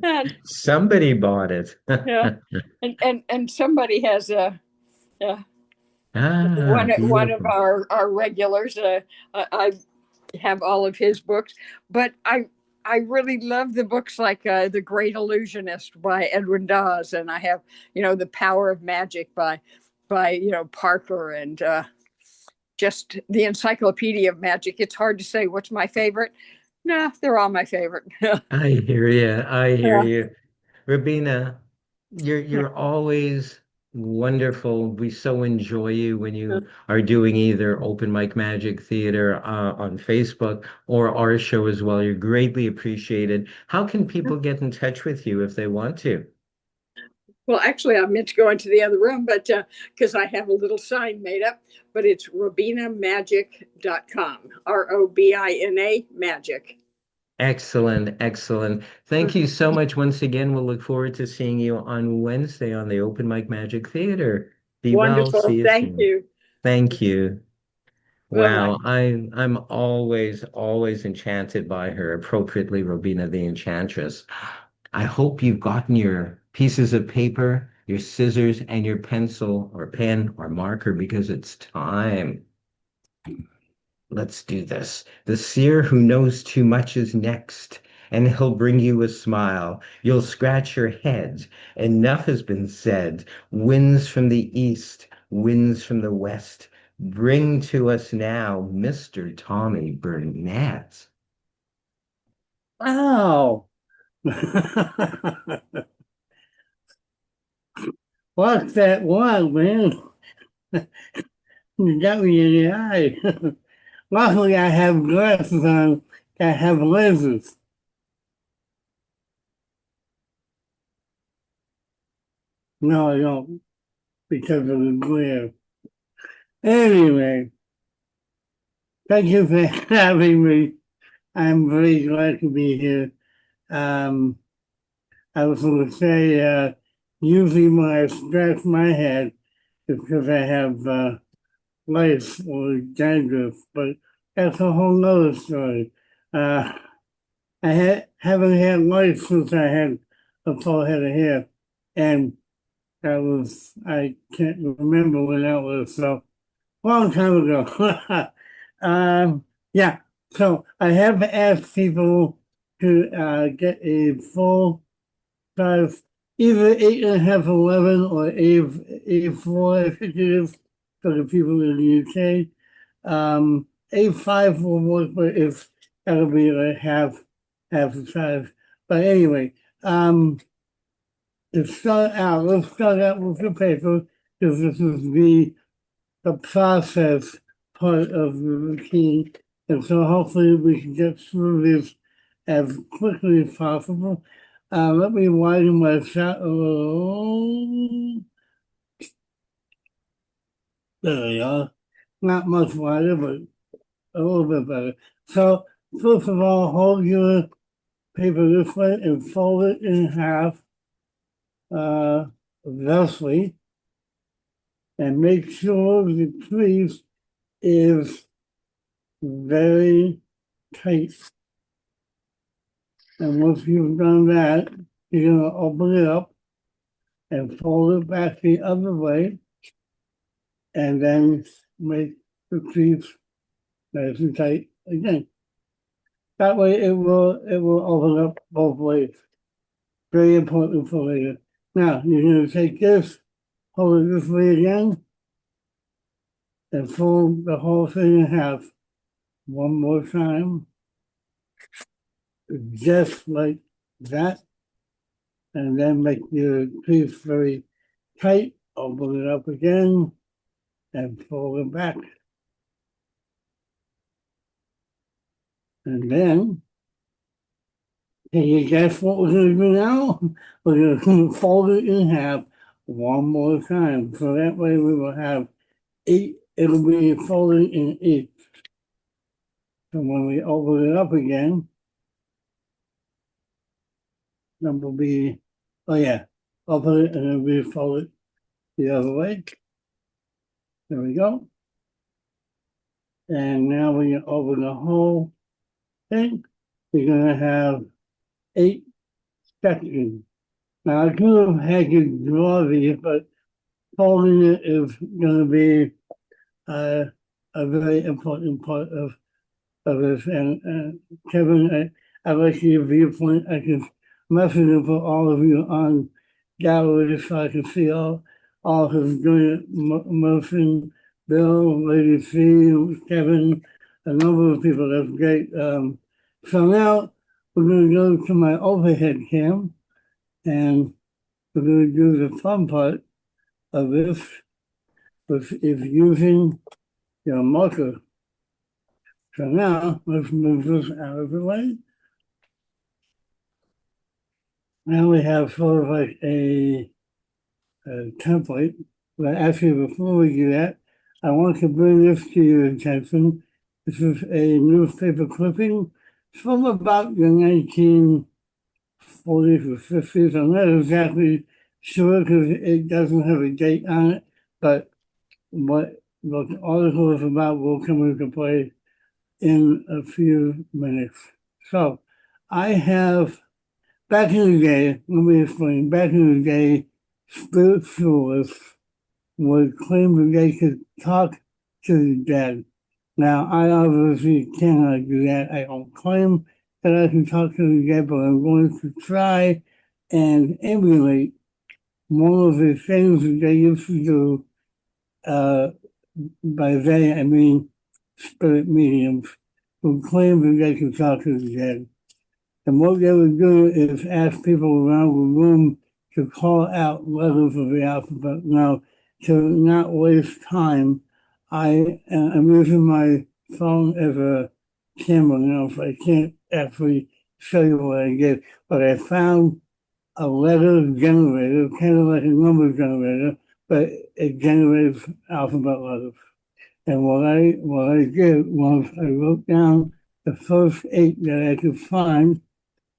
and
somebody bought it.
yeah, and somebody has a
Ah,
one of
beautiful.
our regulars. I have all of his books, but I really love the books like The Great Illusionist by Edwin Dawes, and I have The Power of Magic by Parker, and just the Encyclopedia of Magic. It's hard to say what's my favorite. Nah, they're all my favorite.
I hear you. I hear
Yeah.
you. Rabina, you're always wonderful. We so enjoy you when you are doing either open mic magic theater on Facebook or our show as well. You're greatly appreciated. How can people get in touch with you if they want to?
Well, actually, I meant to go into the other room, but because I have a little sign made up, but it's robinamagic.com, ROBINA magic.
Excellent, excellent. Thank you so much once again. We'll look forward to seeing you on Wednesday on the Open Mic Magic Theater. Be well. See
Wonderful.
you
Thank
soon.
you.
Thank you.
Bye bye.
Wow, I'm always enchanted by her, appropriately Robina the Enchantress. I hope you've gotten your pieces of paper, your scissors, and your pencil or pen or marker because it's time. Let's do this. The seer who knows too much is next, and he'll bring you a smile. You'll scratch your head. Enough has been said. Winds from the east, winds from the west. Bring to us now Mr. Tommy Burnett.
Ow! What's that one, man? You got me in the eye. Luckily, I have glasses on that have lenses. No, I don't, because of the glare. Anyway, thank you for having me. I'm very glad to be here. Um, I was going to say, usually when I scratch my head, it's because I have lice or dandruff, but that's a whole nother story. Haven't had lice since I had a full head of hair, and I can't remember when that was, so long time ago. Yeah, so I have asked people to get a full size, either 8.5, 11, or A4, I think it is, for the people in the UK. A5 will work, but if that'll be like half the size. But anyway, let's start out with the paper, because this is the process part of the routine. And so hopefully we can get through this as quickly as possible. Let me widen my shot a little. There we are. Not much wider, but a little bit better. So first of all, hold your paper this way and fold it in half thusly, and make sure the crease is very tight. And once you've done that, you're going to open it up and fold it back the other way, and then make the crease nice and tight again. That way it will open up both ways. Very important for later. Now you're going to take this, hold it this way again, and fold the whole thing in half one more time, just like that. And then make your crease very tight, open it up again, and fold it back. And then, can you guess what we're going to do now? We're going to fold it in half one more time. So that way we will have 8, it'll be folded in 8. So when we open it up again, then will be, oh yeah, open it and it'll be folded the other way. There we go. And now when you open the whole thing, you're going to have 8 sections. Now I could have had you draw these, but folding it is going to be a very important part of this. And Kevin, I like your viewpoint. I can message it for all of you on gallery so I can see all his good motion. Bill, Lady C, Kevin, a number of people. That's great. So now we're going to go to my overhead cam, and we're going to do the fun part of this, which is using your marker. So now let's move this out of the way. Now we have sort of like a template, but actually before we do that, I want to bring this to your attention. This is a newspaper clipping from about the 1940s or 50s. I'm not exactly sure because it doesn't have a date on it, but what the article is about will come into play in a few minutes. So I have, back in the day, let me explain, back in the day, spiritualists would claim that they could talk to the dead. Now, I obviously cannot do that. I don't claim that I can talk to the dead, but I'm going to try and emulate one of the things that they used to do. By they, I mean spirit mediums who claim that they can talk to the dead. And what they would do is ask people around the room to call out letters of the alphabet. Now, to not waste time, I am using my phone as a camera now, so I can't actually show you what I did. But I found a letter generator, kind of like a number generator, but it generates alphabet letters. And what I did was I wrote down the first 8 that I could find.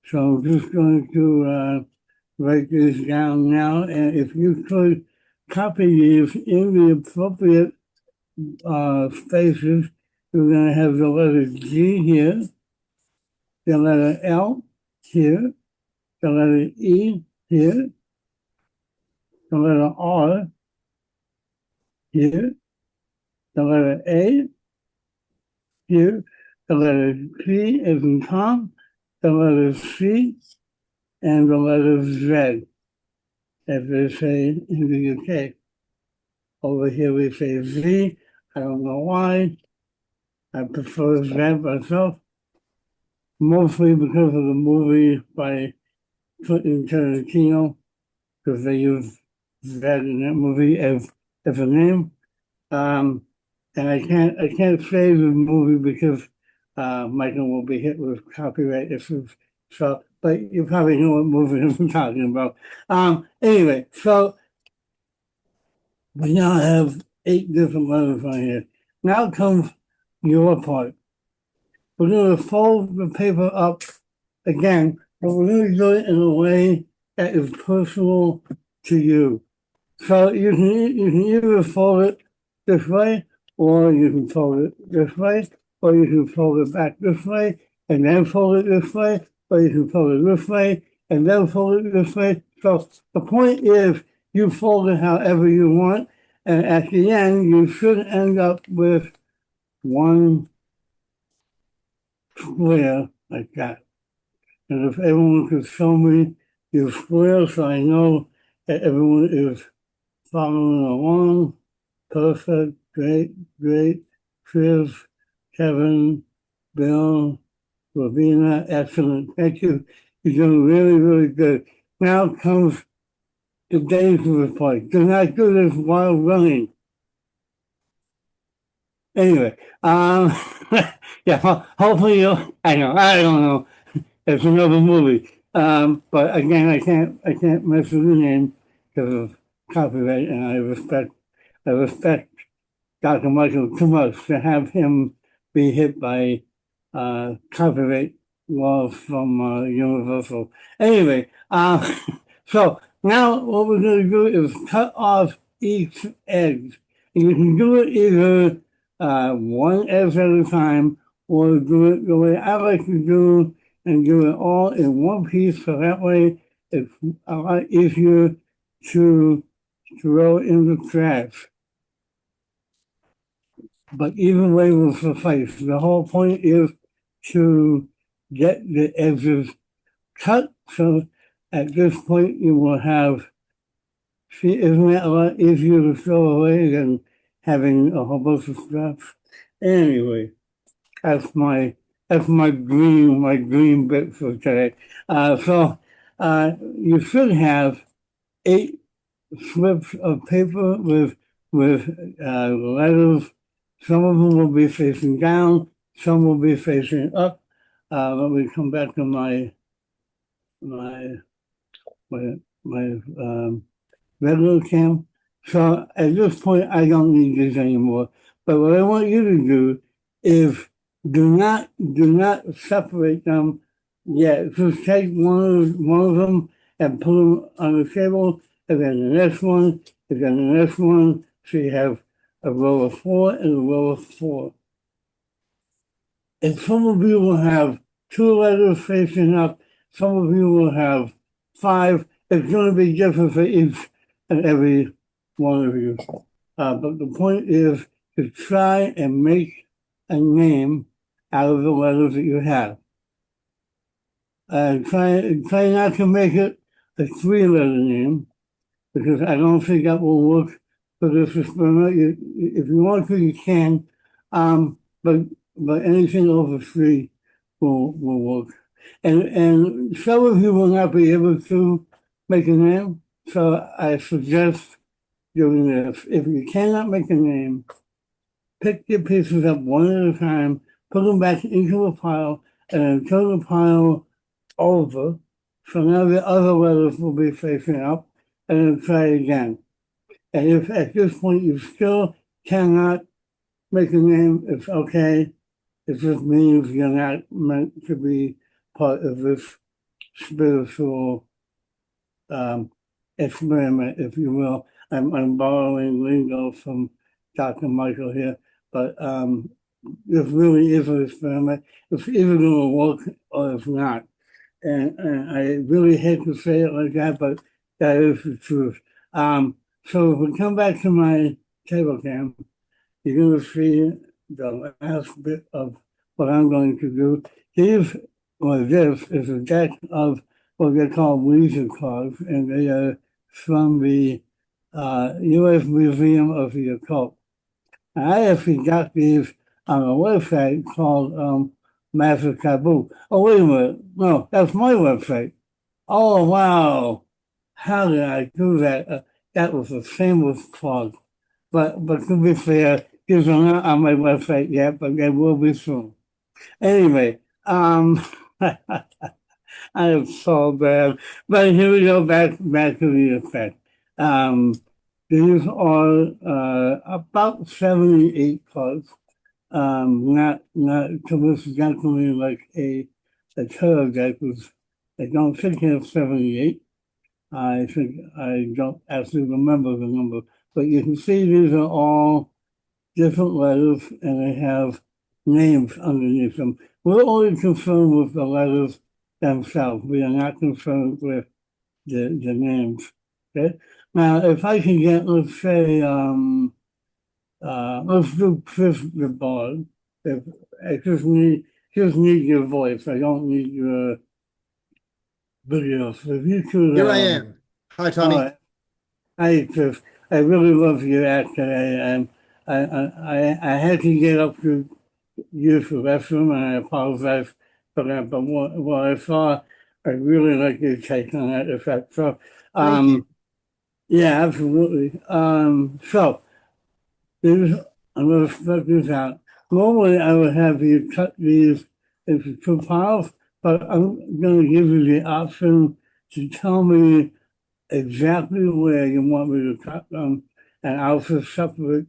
So I'm just going to write this down now. And if you could copy these in the appropriate spaces, you're going to have the letter G here, the letter L here, the letter E here, the letter R here, the letter A here, the letter P as in Tom, the letter C, and the letter Z, as they say in the UK. Over here we say Z. I don't know why. I prefer Z myself, mostly because of the movie by Quentin Tarantino, because they use Z in that movie as a name. And I can't say the movie because Michael will be hit with copyright issues. So, but you probably know what movie I'm talking about. Anyway, so we now have 8 different letters on here. Now comes your part. we're going to fold the paper up again, but we're going to do it in a way that is personal to you. So you can either fold it this way, or you can fold it this way, or you can fold it back this way, and then fold it this way, or you can fold it this way, and then fold it this way. So the point is you fold it however you want, and at the end you should end up with one square like that. And if everyone could show me your square so I know that everyone is following along. Perfect, great, great. Chris, Kevin, Bill, Ravina, excellent. Thank you. You're doing really, really good. Now comes the dangerous part. Do not do this while running. Anyway, yeah, hopefully you'll, I don't know. It's another movie. But again, I can't mess with the name because of copyright, and I respect Dr. Michael too much to have him be hit by copyright laws from Universal. Anyway, so now what we're going to do is cut off each edge. And you can do it either one edge at a time, or do it the way I like to do and do it all in one piece, so that way it's a lot easier to throw in the trash. But either way will suffice. The whole point is to get the edges cut. So at this point, you will have, see, isn't that a lot easier to throw away than having a whole bunch of scraps? Anyway, that's my dream bit for today. So you should have 8 slips of paper with letters. Some of them will be facing down, some will be facing up. Let me come back to my regular cam. So at this point, I don't need this anymore. But what I want you to do is do not separate them yet. Just take one of them and put them on the table, and then the next one, and then the next one. So you have a row of 4 and a row of 4. And some of you will have 2 letters facing up. Some of you will have 5. It's going to be different for each and every one of you. But the point is to try and make a name out of the letters that you have. Try not to make it a 3-letter name, because I don't think that will work for this experiment. If you want to, you can, but anything over 3 will work. And some of you will not be able to make a name, so I suggest doing this. If you cannot make a name, pick your pieces up one at a time, put them back into a pile, and then turn the pile over. So now the other letters will be facing up, and then try again. And if at this point you still cannot make a name, it's okay. It just means you're not meant to be part of this spiritual experiment, if you will. I'm borrowing lingo from Dr. Michael here, but this really is an experiment. It's either going to work or it's not. And I really hate to say it like that, but that is the truth. So if we come back to my table cam, you're going to see the last bit of what I'm going to do. This is a deck of what they call Ouija cards, and they are from the U.S. Museum of the Occult. I actually got these on a website called Master Taboo. Oh, wait a minute. No, that's my website. Oh, wow. How did I do that? That was a shameless plug. But to be fair, these are not on my website yet, but they will be soon. Anyway, I am so bad. But here we go, back to the effect. These are about 78 cards. not coincidentally like a tarot deck was, I don't think it's 78. I think I don't actually remember the number, but you can see these are all different letters and they have names underneath them. We're only concerned with the letters themselves. We are not concerned with the names. Okay. Now, if I can get, let's say, let's do Chris the Bard. If I just need your voice. I don't need your video. So if you could,
Here I am. Hi, Tommy.
all right. Hi, Chris. I really love your act today, and I had to get up to use the restroom, and I apologize for that. But what I saw, I really like your take on that effect. So,
Thank you.
yeah, absolutely. So these, I'm going to start this out. Normally, I would have you cut these into 2 piles, but I'm going to give you the option to tell me exactly where you want me to cut them, and I'll just separate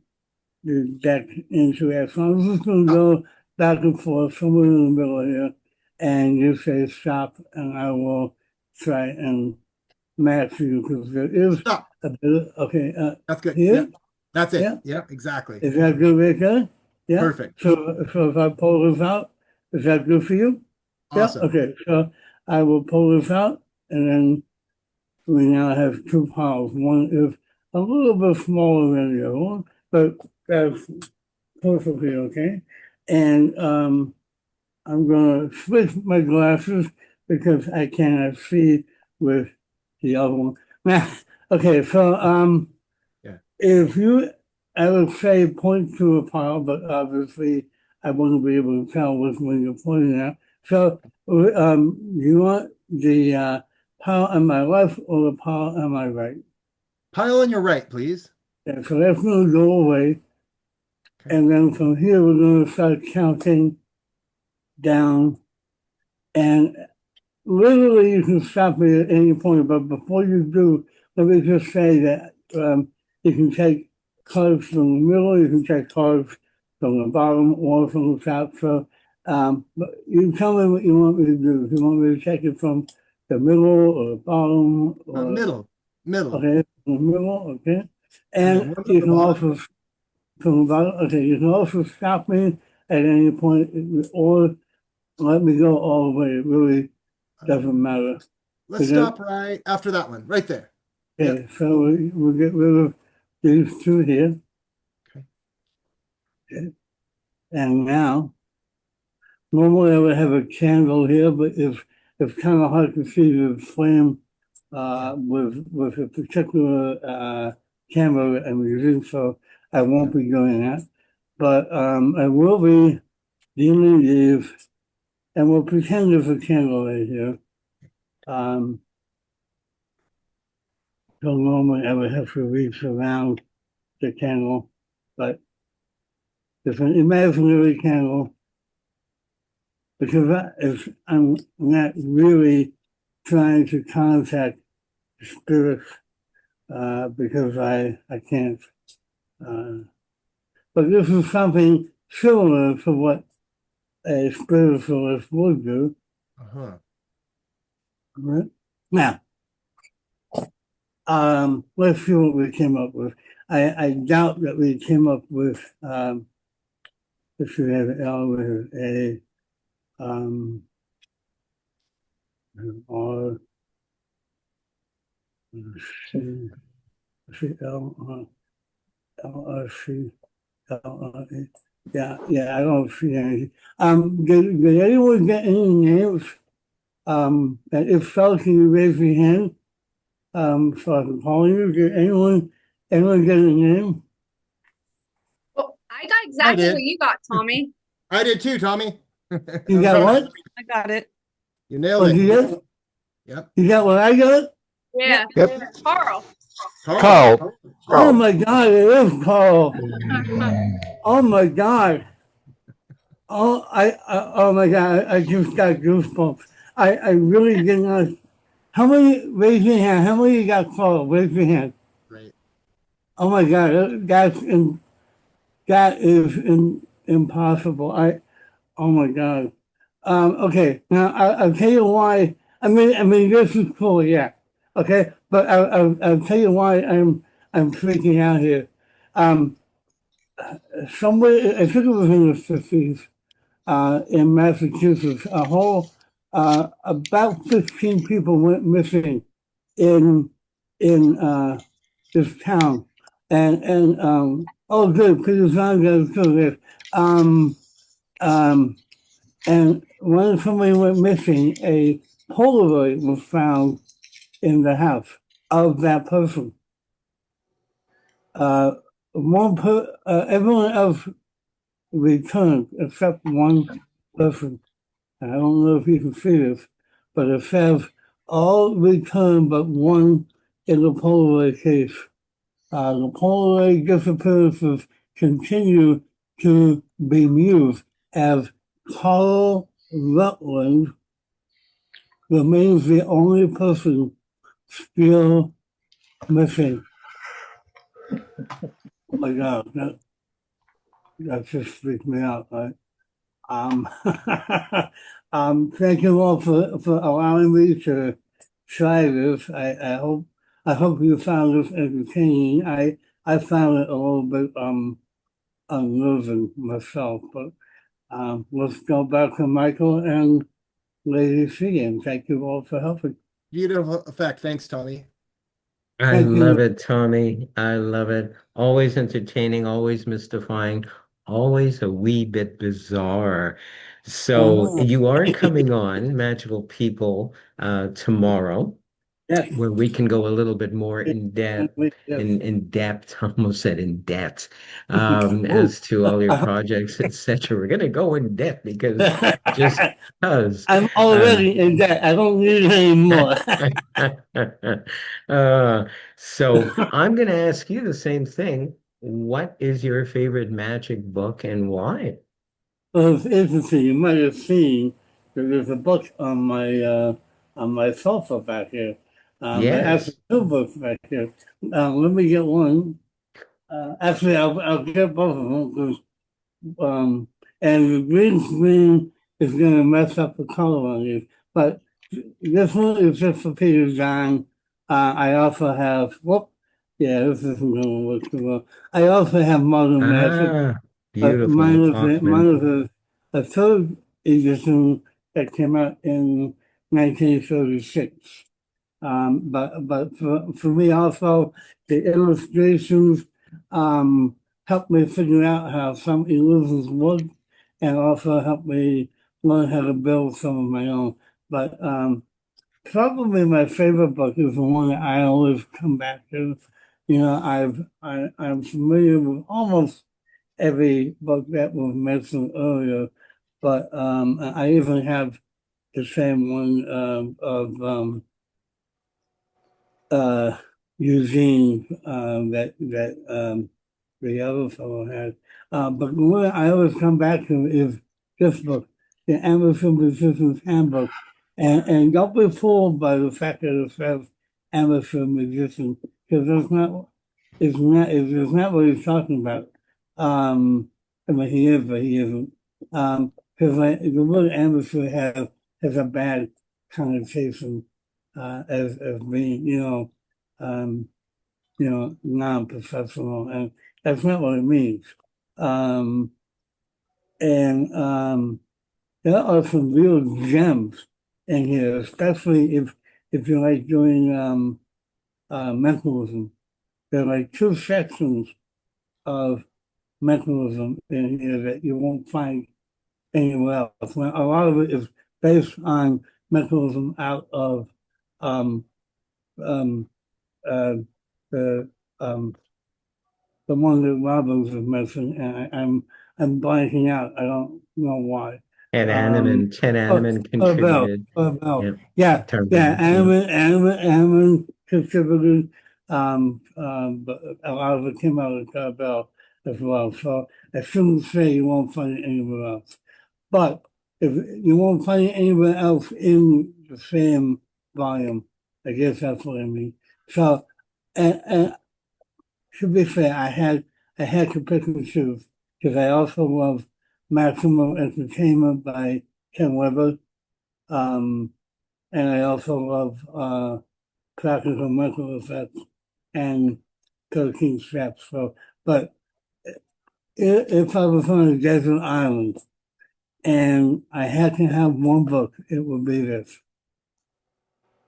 the deck into that. So I'm just going to go back and forth somewhere in the middle here, and you say stop, and I will try and match you because there is
Stop.
a bit. Okay,
That's good.
here.
Yeah. That's it.
Yeah.
Yeah, exactly.
Is that good right there? Yeah.
Perfect.
So if I pull this out, is that good for you?
Awesome.
Yeah. Okay. So I will pull this out, and then we now have 2 piles. One is a little bit smaller than the other one, but that's perfectly okay. And I'm going to switch my glasses because I cannot see with the other one. Now, okay, so
Yeah.
if you, I would say point to a pile, but obviously I wouldn't be able to tell which one you're pointing at. So you want the pile on my left or the pile on my right?
Pile on your right, please.
Yeah, so that's going to go away.
Okay.
And then from here, we're going to start counting down. And literally, you can stop me at any point. But before you do, let me just say that you can take cards from the middle, you can take cards from the bottom or from the top. So but you tell me what you want me to do. If you want me to take it from the middle or the bottom or
Middle.
okay, from the middle, okay.
And
And
one from
you
the
can
bottom.
also from the bottom, okay, you can also stop me at any point or let me go all the way. It really doesn't matter.
Let's
Because-
stop right after that one, right there.
Okay, so we'll get rid of these 2 here. Okay. And now, normally I would have a candle here, but it's kind of hard to see the flame with a particular camera I'm using, so I won't be doing that. But I will be dealing these, and we'll pretend there's a candle right here. So normally I would have to reach around the candle, but it's an imaginary candle because I'm not really trying to contact spirits because I can't. But this is something similar to what a spiritualist would do.
Uh-huh.
Right? Now, let's see what we came up with. I doubt that we came up with if we have L with A R C C L R C L R A. Yeah, I don't see anything. Did anyone get any names? And if so, can you raise your hand? So I can call you. Did anyone get a name?
Well, I got exactly
did.
what you got, Tommy.
I did too, Tommy.
You got what?
I got it.
You nailed
What
it.
you get?
Yep.
You got what I got?
Yeah.
Yep.
Carl.
Carl.
Oh my God, it is Carl. Oh my God. Oh my God, I just got goosebumps. I really did not. How many, raise your hand, how many you got Carl? Raise your hand.
Great.
Oh my God, that is impossible. Oh my God. Okay, now I'll tell you why. I mean, this is cool, yeah. Okay, but I'll tell you why I'm freaking out here. Um, Somewhere, I think it was in the 50s, in Massachusetts, about 15 people went missing in this town, and oh, good, because I'm going through this. Um, um, and when somebody went missing, a Polaroid was found in the house of that person. Uh, Everyone else returned except one person. I don't know if you can see this, but it says all returned but one in the Polaroid case. The Polaroid disappearances continue to be used as Carl Rutland remains the only person still missing. Oh my God, that just freaked me out, right? Um, Thank you all for allowing me to try this. I hope you found this entertaining. I found it a little bit unnerving myself, but let's go back to Michael and Lady C, and thank you all for helping.
Beautiful effect. Thanks, Tommy.
I
Thank
love
you.
it, Tommy. I love it. Always entertaining, always mystifying, always a wee bit bizarre. So
Uh-huh.
you are coming on Magical People tomorrow,
Yes.
where we can go a little bit more in depth,
Yes.
in depth, I almost said in depth,
Ooh.
as to all your projects, etc. We're gonna go in depth because just because.
I'm
Uh,
already in debt. I don't need any more.
So I'm going to ask you the same thing. What is your favorite magic book and why?
Well, it's interesting. You might have seen that there's a book on my sofa back here. But actually,
Yes.
two books back here. Let me get one. Actually, I'll get both of them because um, and the green screen is going to mess up the color on these. But this one is just for Peter John. I also have whoop. Yeah, this isn't going to work too well. I also have Modern Magic.
Ah,
But
beautiful,
mine
Hoffman.
is a third edition that came out in 1936. But for me also, the illustrations helped me figure out how some illusions work and also helped me learn how to build some of my own. But probably my favorite book is the one that I always come back to. You know, I'm familiar with almost every book that was mentioned earlier, but I even have the same one of uh, Eugene that the other fellow had. But the one I always come back to is this book, the Amazon Musician's Handbook. And don't be fooled by the fact that it says amateur musician, because it's not what he's talking about. I mean, he is, but he isn't. Because the word amateur has a bad connotation as being, um, non-professional, and that's not what it means. Um, and there are some real gems in here, especially if you like doing mentalism. There are like two sections of mentalism in here that you won't find anywhere else. Well, a lot of it is based on mentalism out of um, um, uh, the one that Robbins was mentioned, and I'm blanking out. I don't know why.
Ted
Oh,
Animan contributed.
Bell.
Yeah,
Yeah,
Terminal. Yeah.
Anime contributed. But a lot of it came out of Bell as well. So I shouldn't say you won't find it anywhere else. But if you won't find it anywhere else in the same volume, I guess that's what I mean. So, and to be fair, I had to pick and choose because I also love Maximum Entertainment by Ken Weber. And I also love Practical Mental Effects and 13 Steps. So, but if I was on a desert island and I had to have one book, it would be this.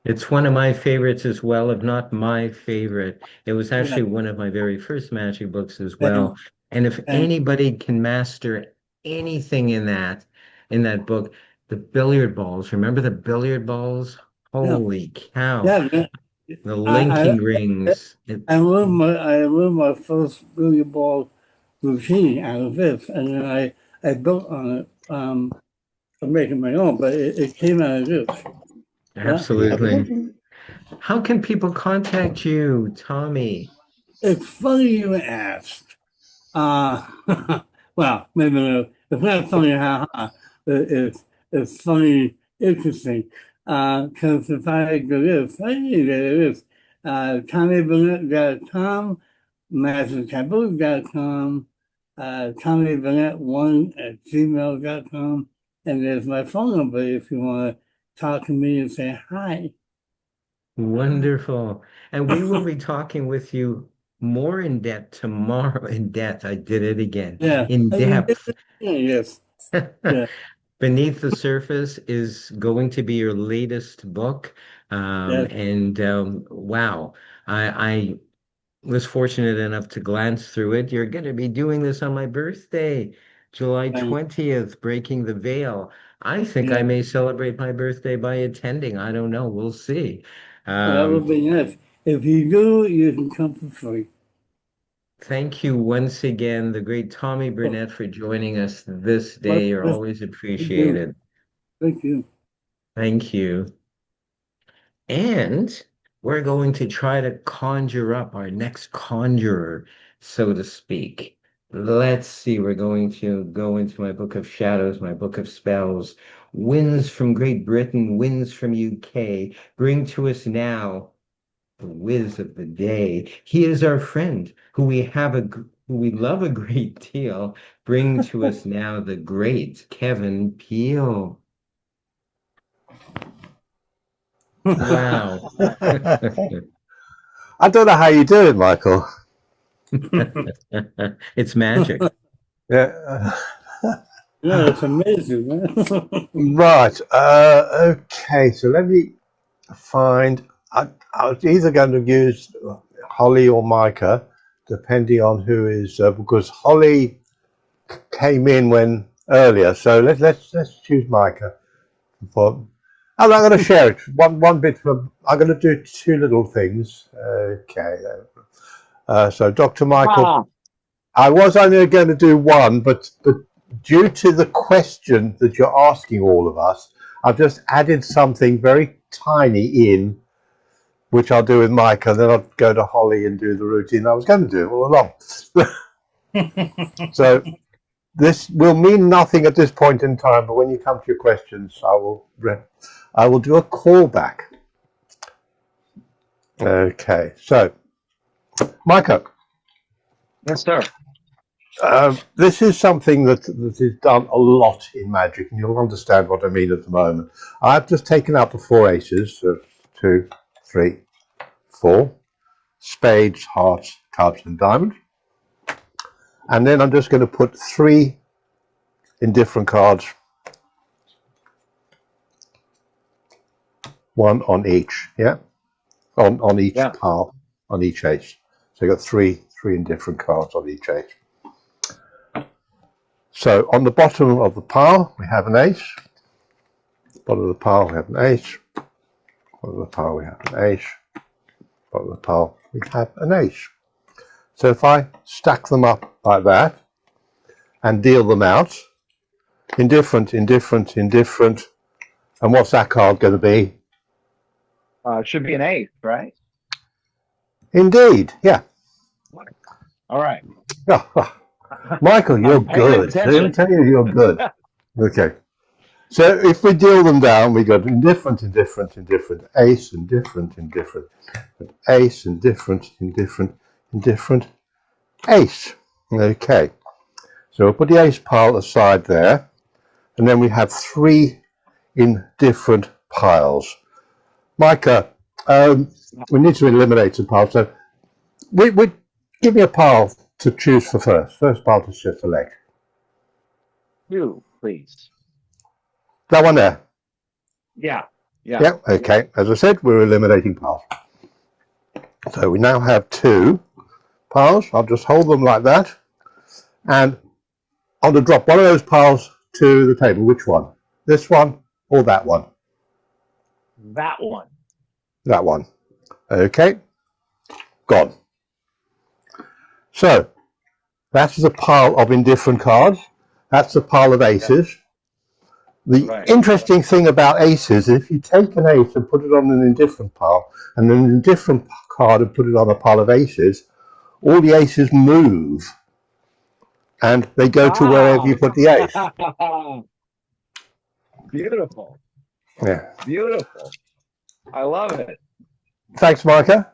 It's one of my favorites as well, if not my favorite. It was
Yeah.
actually one of my very first magic books as
And,
well. And if
and
anybody can master anything in that book, the billiard balls. Remember the billiard balls?
yeah,
Holy cow.
yeah.
The
I,
linking rings.
I learned my first billiard ball routine out of this, and then I built on it to make it my own, but it came out of this. Yeah.
Absolutely. How can people contact you, Tommy?
It's funny you ask. Uh, well, maybe it's not funny, haha. It's funny, interesting. Because if I go this, hey, there it is. TommyBurnett.com, MasterTaboo.com, TommyBurnett1 at gmail.com, and there's my phone number if you want to talk to me and say hi.
Wonderful. And we will be talking with you more in depth tomorrow. In depth, I did it again.
Yeah.
In depth.
Yes. Yeah.
Beneath the Surface is going to be your latest book.
Yes.
And wow, I was fortunate enough to glance through it. You're going to be doing this on my birthday, July 20th, Breaking the Veil. I think I
Yeah.
may celebrate my birthday by attending. I don't know. We'll see.
Well, that would be nice. If you do, you can come for free.
Thank you once again, the great Tommy Burnett, for joining us this
What?
day. You're always
Thank you.
appreciated.
Thank you.
Thank you. And we're going to try to conjure up our next conjurer, so to speak. Let's see, we're going to go into my book of shadows, my book of spells. Winds from Great Britain, winds from UK, bring to us now the whiz of the day. He is our friend who we love a great deal. Bring to us now the great Kevin Peel. Wow.
I don't know how you do it, Michael.
It's magic.
Yeah.
Yeah, it's amazing, man.
Right. Okay. So let me find. I was either going to use Holly or Micah, depending on who is because Holly came in when earlier. So let's choose Micah. For I'm going to share it. One bit from. I'm going to do two little things. Okay. So Dr. Michael. I was only going to do one, but due to the question that you're asking all of us, I've just added something very tiny in, which I'll do with Micah, then I'll go to Holly and do the routine I was going to do all along. So this will mean nothing at this point in time, but when you come to your questions, I will do a callback. Okay, so Micah.
Yes, sir.
This is something that is done a lot in magic, and you'll understand what I mean at the moment. I've just taken out the four aces, 2, 3, 4, spades, hearts, clubs, and diamonds. And then I'm just going to put 3 indifferent cards, 1 on each, yeah? On each pile, on each ace. So you've got three indifferent cards on each ace. So on the bottom of the pile, we have an ace. Bottom of the pile, we have an ace. Bottom of the pile, we have an ace. Bottom of the pile, we have an ace. So if I stack them up like that and deal them out, indifferent, indifferent, indifferent, and what's that card going to be?
It should be an 8, right?
Indeed, yeah.
All right.
Michael, you're good. Let me tell you, you're good. Okay. So if we deal them down, we got indifferent, indifferent, indifferent, ace, indifferent, indifferent, ace, indifferent, indifferent, indifferent, ace. Okay. So we'll put the ace pile aside there, and then we have 3 in different piles. Micah, we need to eliminate some piles, so we give me a pile to choose for first. First pile to select.
2, please.
That one there.
Yeah.
Yeah. Okay. As I said, we're eliminating piles. So we now have 2 piles. I'll just hold them like that, and I'll drop one of those piles to the table. Which one? This one or that one?
That one.
That one. Okay. Gone. So that is a pile of indifferent cards. That's a pile of aces. The interesting thing about aces is if you take an ace and put it on an indifferent pile, and an indifferent card and put it on a pile of aces, all the aces move, and they go to wherever you put the ace.
Beautiful.
Yeah.
Beautiful. I love it.
Thanks, Micah.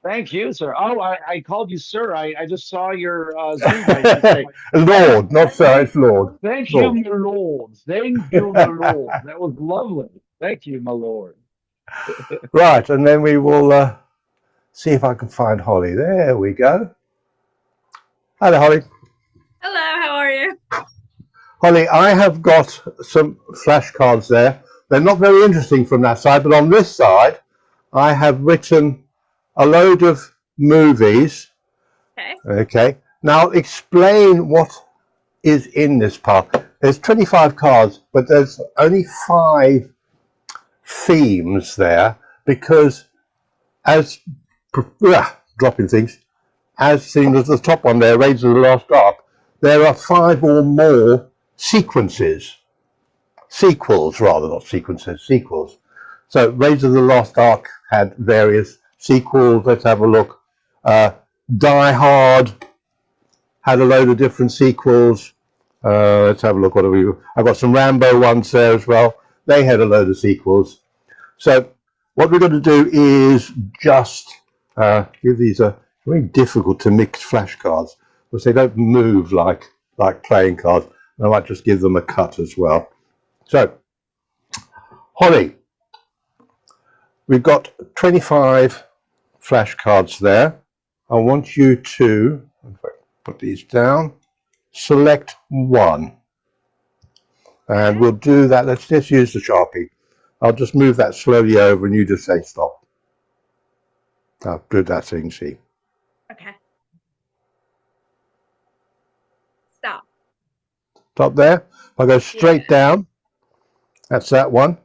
Thank you, sir. Oh, I called you sir. I just saw your Zoom. I should say
Lord, not sir, it's Lord.
Thank
Lord.
you, my lord. Thank you, my lord. That was lovely. Thank you, my lord.
Right, and then we will see if I can find Holly. There we go. Hello, Holly.
Hello, how are you?
Holly, I have got some flashcards there. They're not very interesting from that side, but on this side, I have written a load of movies. Okay. Now explain what is in this pile. There's 25 cards, but there's only 5 themes there because as dropping things, as seen as the top one there, Raiders of the Lost Ark, there are 5 or more sequels rather, not sequences, sequels. So Raiders of the Lost Ark had various sequels. Let's have a look. Die Hard had a load of different sequels. Let's have a look. What have we? I've got some Rambo ones there as well. They had a load of sequels. So what we're going to do is just give these a very difficult to mix flashcards because they don't move like playing cards. I might just give them a cut as well. So, Holly, we've got 25 flashcards there. I want you to, if I put these down, select one. And we'll do that. Let's just use the Sharpie. I'll just move that slowly over and you just say stop. I'll do that so you can see.
Okay. Stop.
Stop there. I'll go straight down. That's that one.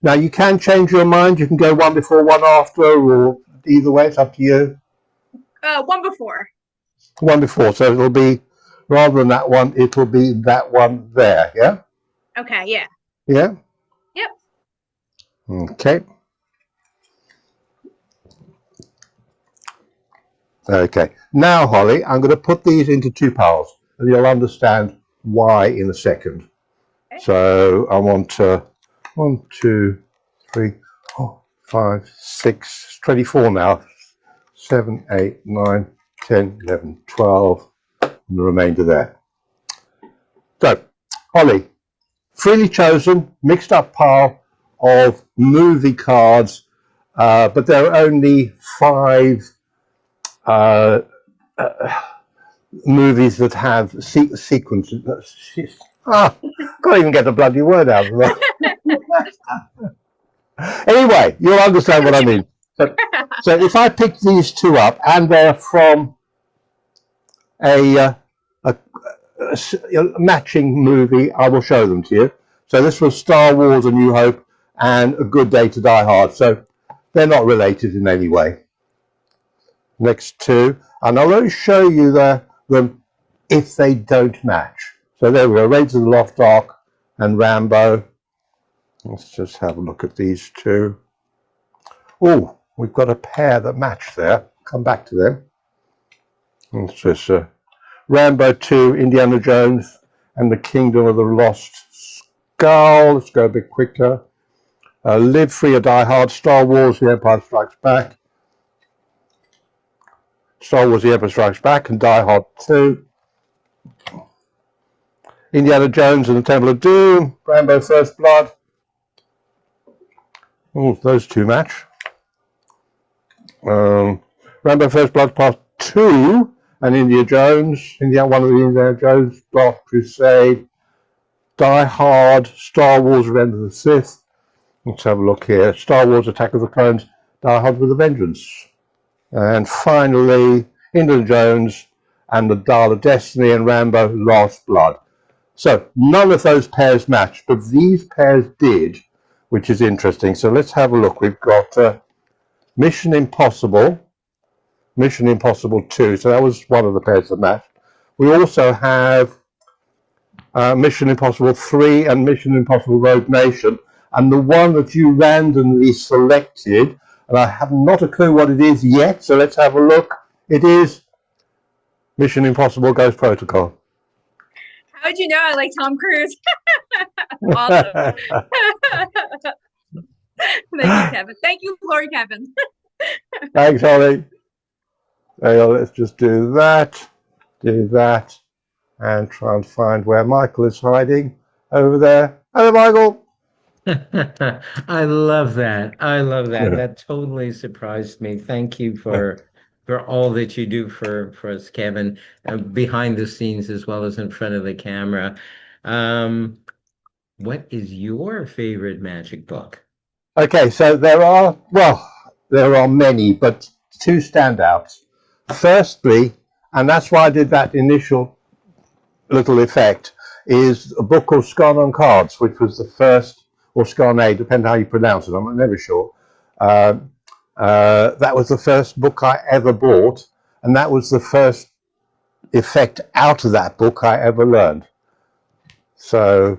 Now you can change your mind. You can go one before, one after, or either way. It's up to you.
One before.
One before. So it'll be, rather than that one, it will be that one there. Yeah?
Okay, yeah.
Yeah?
Yep.
Okay. Okay. Now, Holly, I'm going to put these into 2 piles, and you'll understand why in a second. Okay. So I want 1, 2, 3, 4, 5, 6, 24 now. 7, 8, 9, 10, 11, 12, and the remainder there. So, Holly, freely chosen, mixed up pile of movie cards, but there are only 5 movies that have sequences. Can't even get the bloody word out of that. Anyway, you'll understand what I mean. So if I pick these 2 up and they're from a matching movie, I will show them to you. So this was Star Wars: A New Hope and A Good Day to Die Hard. So they're not related in any way. Next 2, and I'll only show you them if they don't match. So there we go, Raiders of the Lost Ark and Rambo. Let's just have a look at these 2. Oh, we've got a pair that match there. Come back to them. It's just Rambo 2, Indiana Jones and the Kingdom of the Lost Skull. Let's go a bit quicker. Live Free or Die Hard, Star Wars: The Empire Strikes Back. Star Wars: The Empire Strikes Back and Die Hard 2. Indiana Jones and the Temple of Doom, Rambo First Blood. Oh, those two match. Rambo First Blood Part 2 and Indiana Jones, one of the Indiana Jones, Dark Crusade, Die Hard, Star Wars Revenge of the Sith. Let's have a look here. Star Wars Attack of the Clones, Die Hard with a Vengeance. And finally, Indiana Jones and the Dial of Destiny and Rambo Last Blood. So none of those pairs matched, but these pairs did, which is interesting. So let's have a look. We've got Mission Impossible 2. So that was one of the pairs that matched. We also have Mission Impossible 3 and Mission Impossible Rogue Nation. And the one that you randomly selected, and I have not a clue what it is yet, so let's have a look. It is Mission Impossible Ghost Protocol.
How would you know I like Tom Cruise? Awesome. Thank you, Kevin. Thank you, Lori Kevin.
Thanks, Holly. There, let's just do that, and try and find where Michael is hiding over there. Hello, Michael.
I love that. I love that. That totally surprised me. Thank you for all that you do for us, Kevin, behind the scenes as well as in front of the camera. What is your favorite magic book?
Okay, so there are many, but two standouts. Firstly, and that's why I did that initial little effect, is a book called Scarn on Cards, which was the first, or Scarnade, depending how you pronounce it, I'm never sure. That was the first book I ever bought, and that was the first effect out of that book I ever learned. So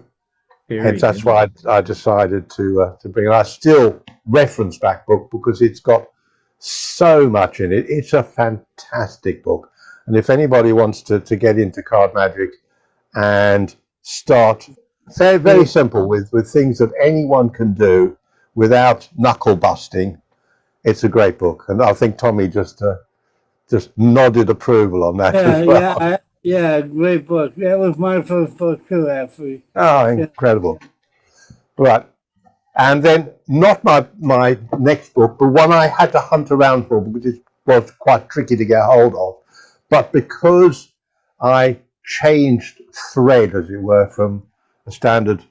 hence that's why I decided to bring it. I still reference that book because it's got so much in it. It's a fantastic book. And if anybody wants to get into card magic and start very, very simple with things that anyone can do without knuckle busting, it's a great book. And I think Tommy just nodded approval on that as well.
Yeah, great book. That was my first book too, actually.
Oh, incredible. Right. And then not my next book, but one I had to hunt around for because it was quite tricky to get hold of. But because I changed thread, as it were, from a standard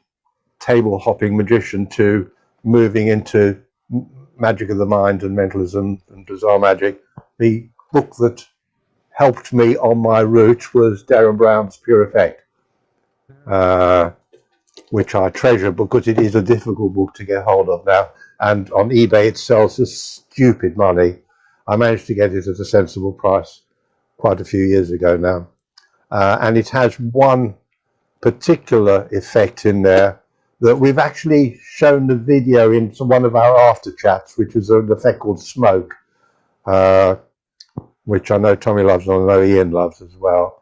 table hopping magician to moving into magic of the mind and mentalism and bizarre magic, the book that helped me on my route was Darren Brown's Pure Effect, which I treasure because it is a difficult book to get hold of now. And on eBay it sells for stupid money. I managed to get it at a sensible price quite a few years ago now. And it has one particular effect in there that we've actually shown the video in one of our after chats, which is an effect called Smoke, which I know Tommy loves and I know Ian loves as well.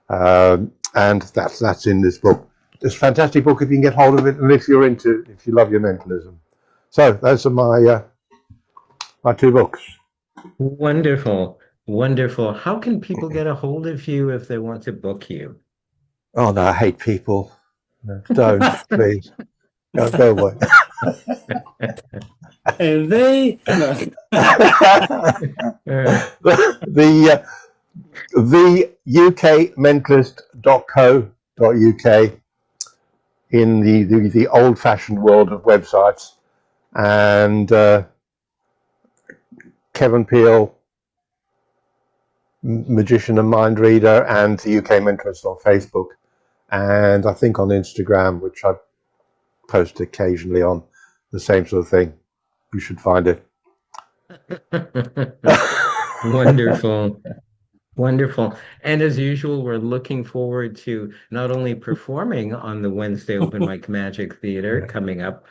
And that's in this book. It's a fantastic book if you can get hold of it, and if you love your mentalism. So those are my two books.
Wonderful, wonderful. How can people get a hold of you if they want to book you?
Oh no, I hate people. No, don't, please. No, go away.
And they
the ukmentalist.co.uk in the old-fashioned world of websites, and Kevin Peel, Magician and Mind Reader, and the UK Mentalist on Facebook, and I think on Instagram, which I post occasionally on, the same sort of thing. You should find it.
Wonderful. Wonderful. And as usual, we're looking forward to not only performing on the Wednesday Open Mic Magic Theater coming up,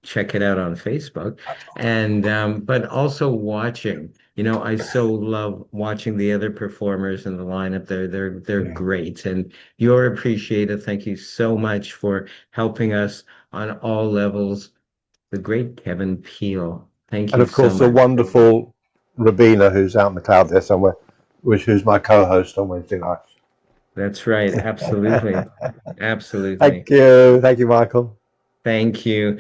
check it out on Facebook, and but also watching. You know, I so love watching the other performers in the lineup. They're great, and you're appreciated. Thank you so much for helping us on all levels. The great Kevin Peel. Thank you.
And of course,
so
the
much.
wonderful Rabina, who's out in the cloud there somewhere, who's my co-host on Wednesday nights.
That's right. Absolutely.
Thank
Absolutely.
you. Thank you, Michael.
Thank you.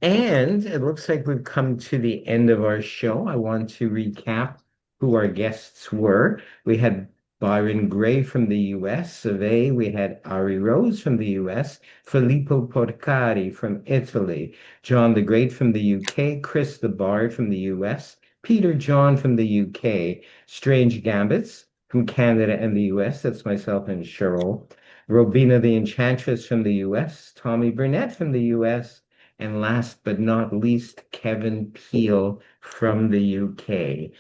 And it looks like we've come to the end of our show. I want to recap who our guests were. We had Byron Gray from the US of A. We had Ari Rose from the US, Filippo Porcari from Italy, John the Great from the UK, Chris the Bard from the US, Peter John from the UK, Strange Gambits from Canada and the US. That's myself and Cheryl. Robina the Enchantress from the US, Tommy Burnett from the US, and last but not least, Kevin Peel from the UK.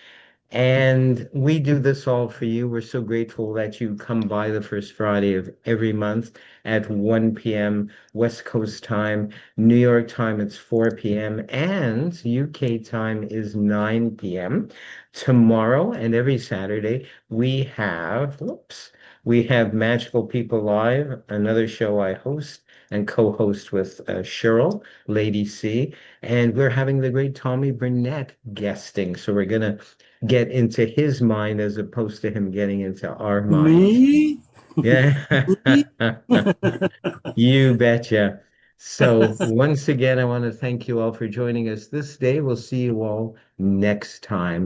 And we do this all for you. We're so grateful that you come by the first Friday of every month at 1 p.m. West Coast time. New York time, it's 4 p.m. And UK time is 9 p.m. Tomorrow and every Saturday, we have Magical People Live, another show I host and co-host with Cheryl, Lady C. And we're having the great Tommy Burnett guesting. So we're going to get into his mind as opposed to him getting into our minds.
Me?
Yeah, you betcha. So once again, I want to thank you all for joining us this day. We'll see you all next time.